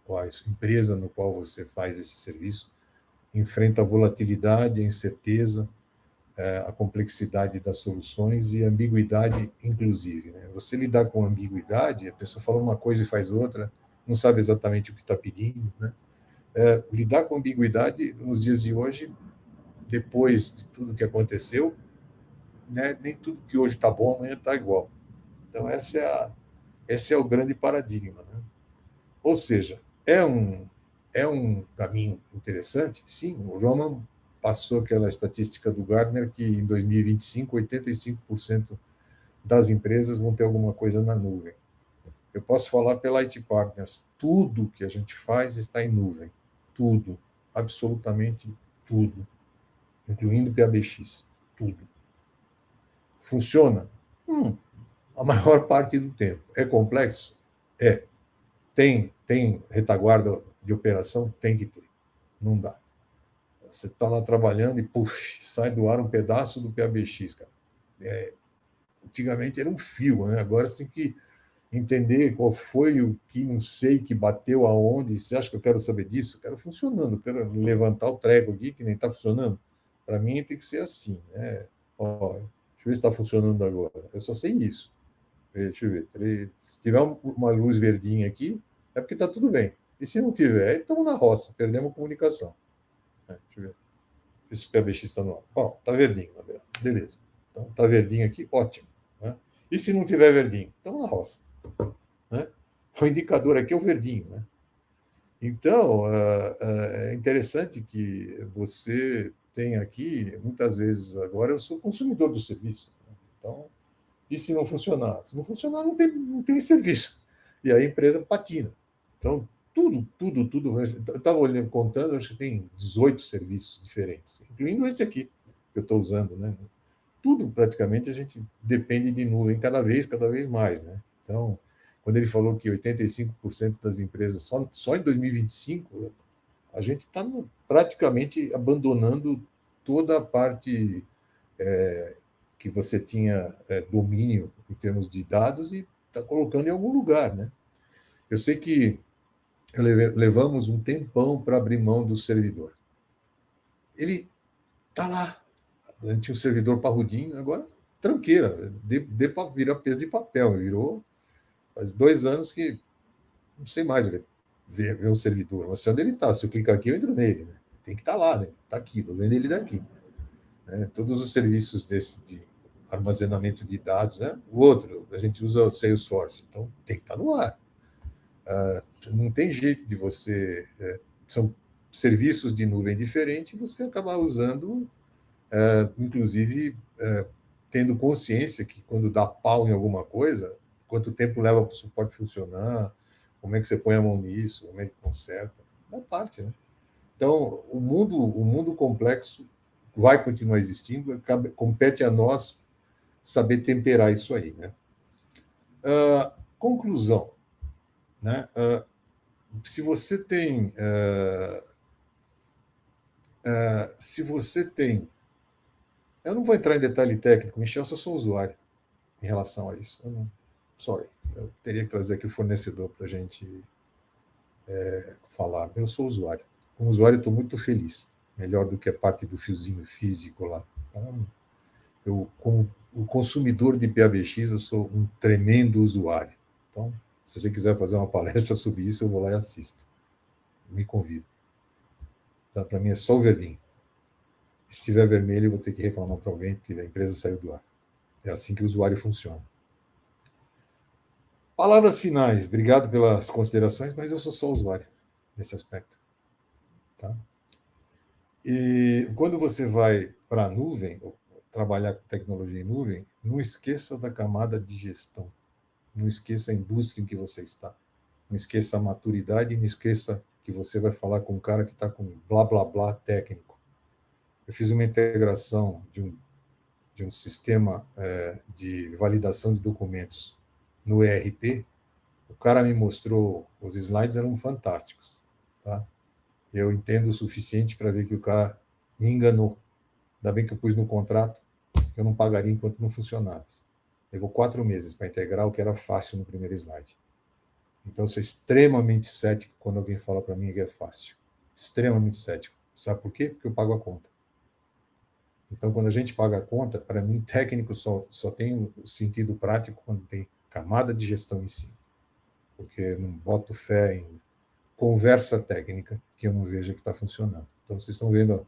ou a empresa no qual você faz esse serviço, enfrenta a volatilidade, a incerteza, a complexidade das soluções e ambiguidade, inclusive, né? Você lidar com ambiguidade, a pessoa fala uma coisa e faz outra, não sabe exatamente o que está pedindo, né? Lidar com ambiguidade nos dias de hoje, depois de tudo que aconteceu, né, nem tudo que hoje está bom amanhã está igual. Então esse é o grande paradigma, né? Ou seja, é um caminho interessante, sim. O Roman passou aquela estatística do Gartner que em 2025, 85% das empresas vão ter alguma coisa na nuvem. Eu posso falar pela IT Partners, tudo que a gente faz está em nuvem. Tudo, absolutamente tudo, incluindo PABX, tudo. Funciona? A maior parte do tempo. É complexo? É. Tem retaguarda de operação? Tem que ter. Não dá. Você está lá trabalhando e, puxa, sai do ar um pedaço do PABX, cara. Antigamente era um fio, né? Agora você tem que entender qual foi o que não sei, que bateu aonde. Você acha que eu quero saber disso? Eu quero funcionando, eu quero levantar o treco aqui, que nem está funcionando. Para mim tem que ser assim, né? Ó, deixa eu ver se está funcionando agora. Eu só sei isso. Deixa eu ver. Se tiver uma luz verdinha aqui, é porque está tudo bem. E se não tiver, estamos na roça, perdemos a comunicação. Deixa eu ver. Esse PABX está no ar. Ó, está verdinho, beleza. Então, está verdinho aqui, ótimo. Né? E se não tiver verdinho? Estamos na roça. Né? O indicador aqui é o verdinho. Né? Então, é interessante que você tem aqui, muitas vezes agora, eu sou consumidor do serviço. Né? Então, e se não funcionar? Se não funcionar, não tem serviço. E aí a empresa patina. Então, tudo. Eu estava olhando, contando, acho que tem 18 serviços diferentes, incluindo esse aqui, que eu estou usando. Né? tudo praticamente a gente depende de nuvem cada vez mais, né? Então, quando ele falou que 85% das empresas só em 2025, a gente está praticamente abandonando toda a parte que você tinha domínio em termos de dados e está colocando em algum lugar, né? Eu sei que levamos um tempão para abrir mão do servidor. Ele está lá. A gente tinha um servidor parrudinho, agora tranqueira, dê para virar peso de papel. Virou faz 2 anos que não sei mais ver um servidor. Mas onde ele está? Se eu clicar aqui, eu entro nele. Né? Tem que estar lá, né? Está aqui, estou vendo ele daqui. Né? Todos os serviços de armazenamento de dados, né? O outro, a gente usa o Salesforce, então tem que estar no ar. Não tem jeito de você... são serviços de nuvem diferentes e você acabar usando, inclusive, tendo consciência que quando dá pau em alguma coisa, quanto tempo leva para o suporte funcionar, como é que você põe a mão nisso, como é que conserta, da parte, né? Então, o mundo complexo vai continuar existindo, compete a nós saber temperar isso aí, né? Conclusão, né? Se você tem eu não vou entrar em detalhe técnico, Michel, eu só sou usuário em relação a isso. Eu teria que trazer aqui o fornecedor para a gente falar. Eu sou usuário. Como usuário, estou muito feliz. Melhor do que a parte do fiozinho físico lá. Então, eu, como o consumidor de PABX, eu sou um tremendo usuário. Então, se você quiser fazer uma palestra sobre isso, eu vou lá e assisto. Me convido. Tá? Para mim é só o verdinho. Se estiver vermelho, eu vou ter que reclamar para alguém, porque a empresa saiu do ar. É assim que o usuário funciona. Palavras finais. Obrigado pelas considerações, mas eu sou só usuário nesse aspecto. Tá? E quando você vai para a nuvem, ou trabalhar com tecnologia em nuvem, não esqueça da camada de gestão. Não esqueça a indústria em que você está. Não esqueça a maturidade, não esqueça que você vai falar com um cara que está com blá, blá, blá técnico. Eu fiz uma integração de um sistema de validação de documentos no ERP. O cara me mostrou, os slides eram fantásticos. Tá? Eu entendo o suficiente para ver que o cara me enganou. Ainda bem que eu pus no contrato que eu não pagaria enquanto não funcionasse. Levou 4 meses para integrar o que era fácil no primeiro slide. Então, eu sou extremamente cético quando alguém fala para mim que é fácil. Extremamente cético. Sabe por quê? Porque eu pago a conta. Então, quando a gente paga a conta, para mim, técnico só tem o sentido prático quando tem camada de gestão em si. Porque eu não boto fé em conversa técnica que eu não vejo que está funcionando. Então, vocês estão vendo a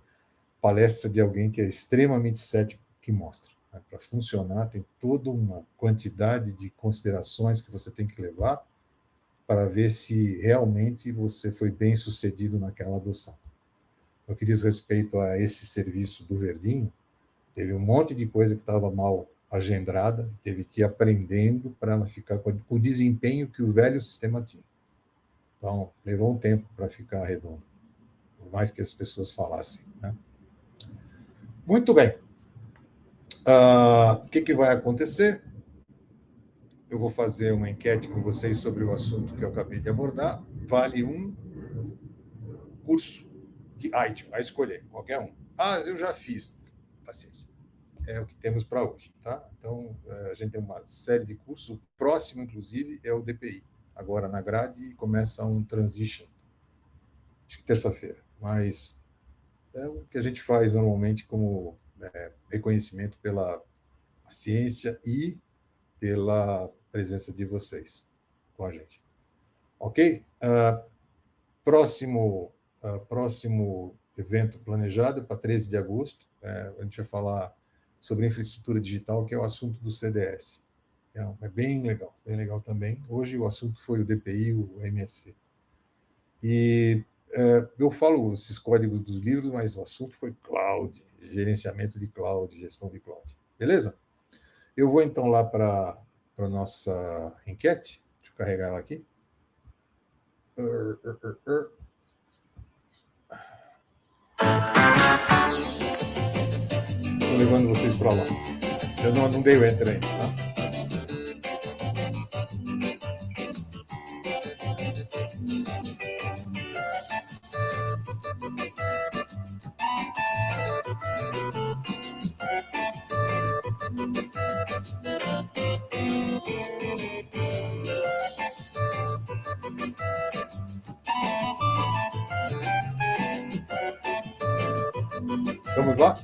palestra de alguém que é extremamente cético que mostra. Né? Para funcionar, tem toda uma quantidade de considerações que você tem que levar para ver se realmente você foi bem sucedido naquela adoção. No que diz respeito a esse serviço do Verdinho, teve um monte de coisa que estava mal agendrada, teve que ir aprendendo para ela ficar com o desempenho que o velho sistema tinha. Então, levou um tempo para ficar redondo, por mais que as pessoas falassem. Né? Muito bem. O que vai acontecer? Eu vou fazer uma enquete com vocês sobre o assunto que eu acabei de abordar. Vale um curso de iTunes, a escolher, qualquer um. Eu já fiz. Paciência. É o que temos para hoje. Tá? Então, a gente tem uma série de cursos. O próximo, inclusive, é o DPI. Agora, na grade, começa um transition. Acho que terça-feira. Mas é o que a gente faz normalmente como reconhecimento pela ciência e pela presença de vocês com a gente. Ok? Próximo evento planejado para 13 de agosto. A gente vai falar sobre infraestrutura digital, que é o assunto do CDS. É bem legal também. Hoje o assunto foi o DPI, o MSC. E eu falo esses códigos dos livros, mas o assunto foi cloud, gerenciamento de cloud, gestão de cloud. Beleza? Eu vou então lá para a nossa enquete. Deixa eu carregar ela aqui. Estou levando vocês para lá. Eu não dei o enter ainda, tá? Vamos lá?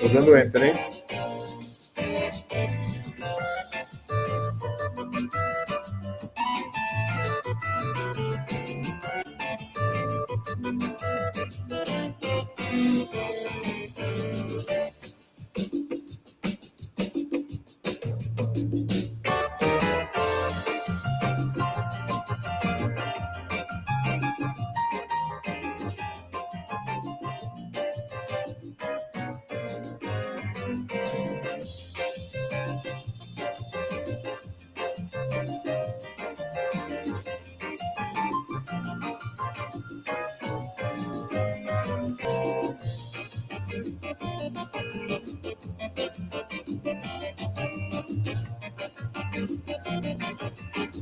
Estou dando enter, hein?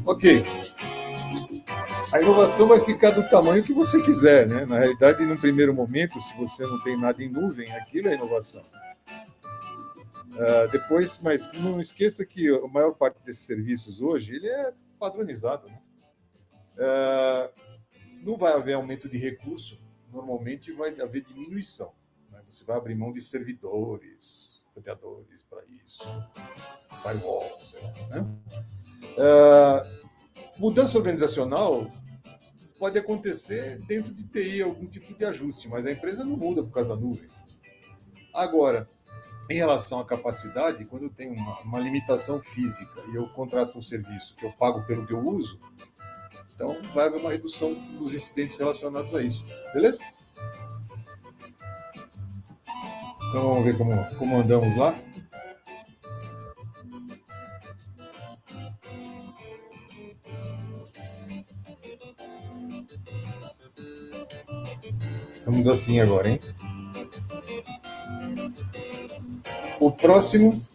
Ok. A inovação vai ficar do tamanho que você quiser, né? Na realidade, num primeiro momento, se você não tem nada em nuvem, aquilo é inovação. Depois, mas não esqueça que a maior parte desses serviços hoje ele é padronizado, né? Não vai haver aumento de recurso, normalmente vai haver diminuição, né? Você vai abrir mão de servidores, roteadores para isso, firewall, sei lá, né? Mudança organizacional pode acontecer dentro de TI, algum tipo de ajuste, mas a empresa não muda por causa da nuvem. Agora, em relação à capacidade, quando eu tenho uma limitação física e eu contrato um serviço que eu pago pelo que eu uso, então vai haver uma redução dos incidentes relacionados a isso. Beleza? Então vamos ver como andamos lá. Estamos assim agora, hein? O próximo.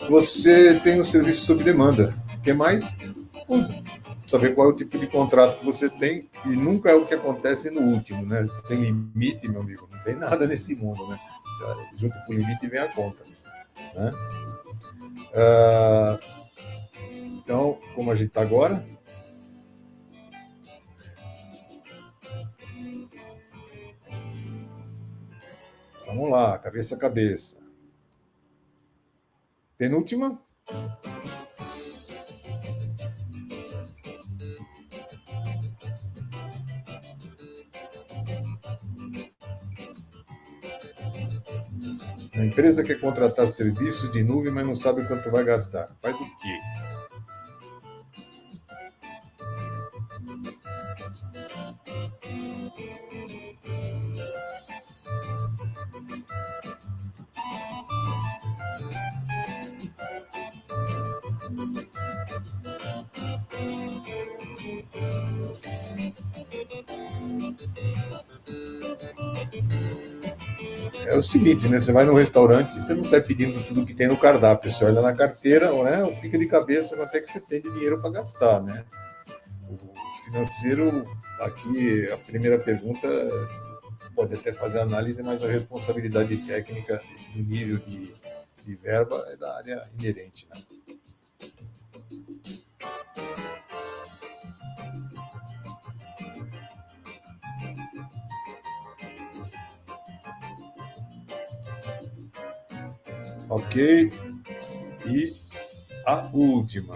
Você tem o serviço sob demanda. O que mais? Usa. Saber qual é o tipo de contrato que você tem e nunca é o que acontece no último, né? Sem limite, meu amigo, não tem nada nesse mundo, né? Junto com o limite vem a conta, né? Então, como a gente está agora? Vamos lá, cabeça a cabeça. Penúltima. A empresa quer contratar serviços de nuvem, mas não sabe quanto vai gastar. Faz o quê? É o seguinte, né? Você vai num restaurante e você não sai pedindo tudo que tem no cardápio. Você olha na carteira, né? Ou fica de cabeça quanto é que você tem de dinheiro para gastar, né? O financeiro, aqui, a primeira pergunta pode até fazer análise, mas a responsabilidade técnica do nível de verba é da área inerente, né? Ok? E a última.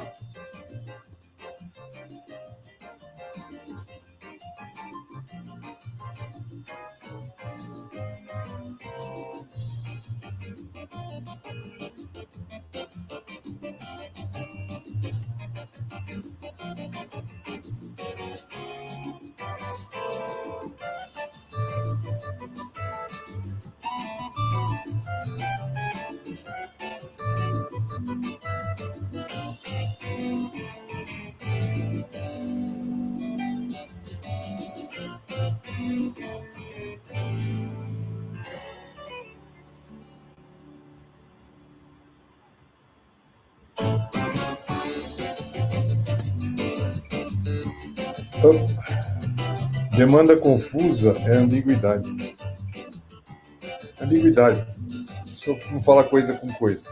Demanda confusa é ambiguidade. Ambiguidade. Só não fala coisa com coisa.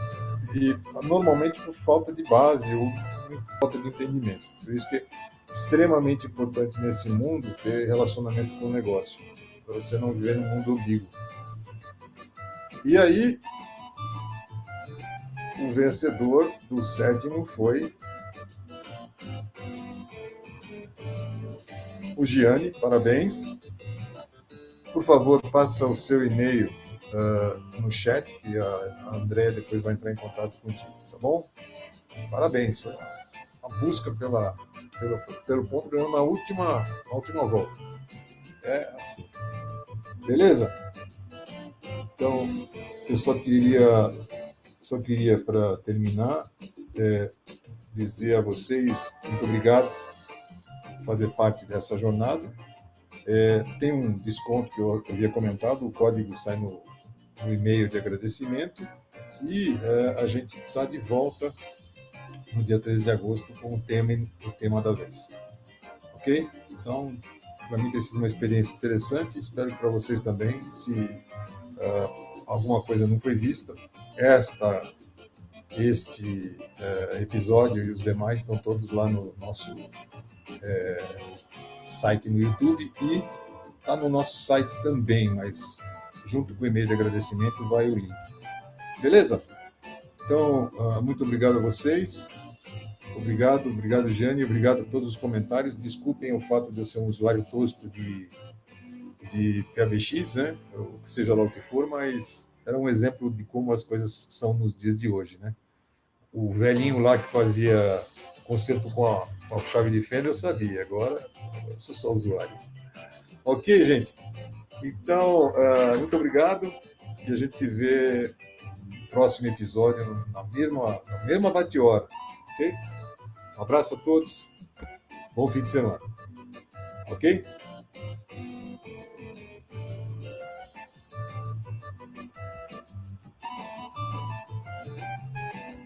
E normalmente por falta de base ou falta de entendimento. Por isso que é extremamente importante nesse mundo ter relacionamento com o negócio, para você não viver num mundo ambíguo. E aí, o vencedor do 7º foi o Gianni, parabéns. Por favor, passa o seu e-mail no chat, que a Andréa depois vai entrar em contato contigo, tá bom? Parabéns, foi uma busca pelo ponto ganhando na última volta. É assim. Beleza? Então, eu só queria para terminar, dizer a vocês muito obrigado por fazer parte dessa jornada. Tem um desconto que eu havia comentado, o código sai no e-mail de agradecimento, e a gente está de volta no dia 13 de agosto com o tema da vez. Ok? Então, para mim tem sido uma experiência interessante, espero que para vocês também. Se alguma coisa não foi vista, este episódio e os demais estão todos lá no nosso site no YouTube, e está no nosso site também, mas junto com o e-mail de agradecimento vai o link. Beleza? Então, muito obrigado a vocês. Obrigado, Gianni. Obrigado a todos os comentários. Desculpem o fato de eu ser um usuário tosco de PABX, né? Ou seja lá o que for, mas era um exemplo de como as coisas são nos dias de hoje, né? O velhinho lá que fazia concerto com a chave de fenda, eu sabia. Agora, eu sou só usuário. Ok, gente? Então, muito obrigado. E a gente se vê no próximo episódio, na mesma bate-hora. Ok? Um abraço a todos. Bom fim de semana. Ok?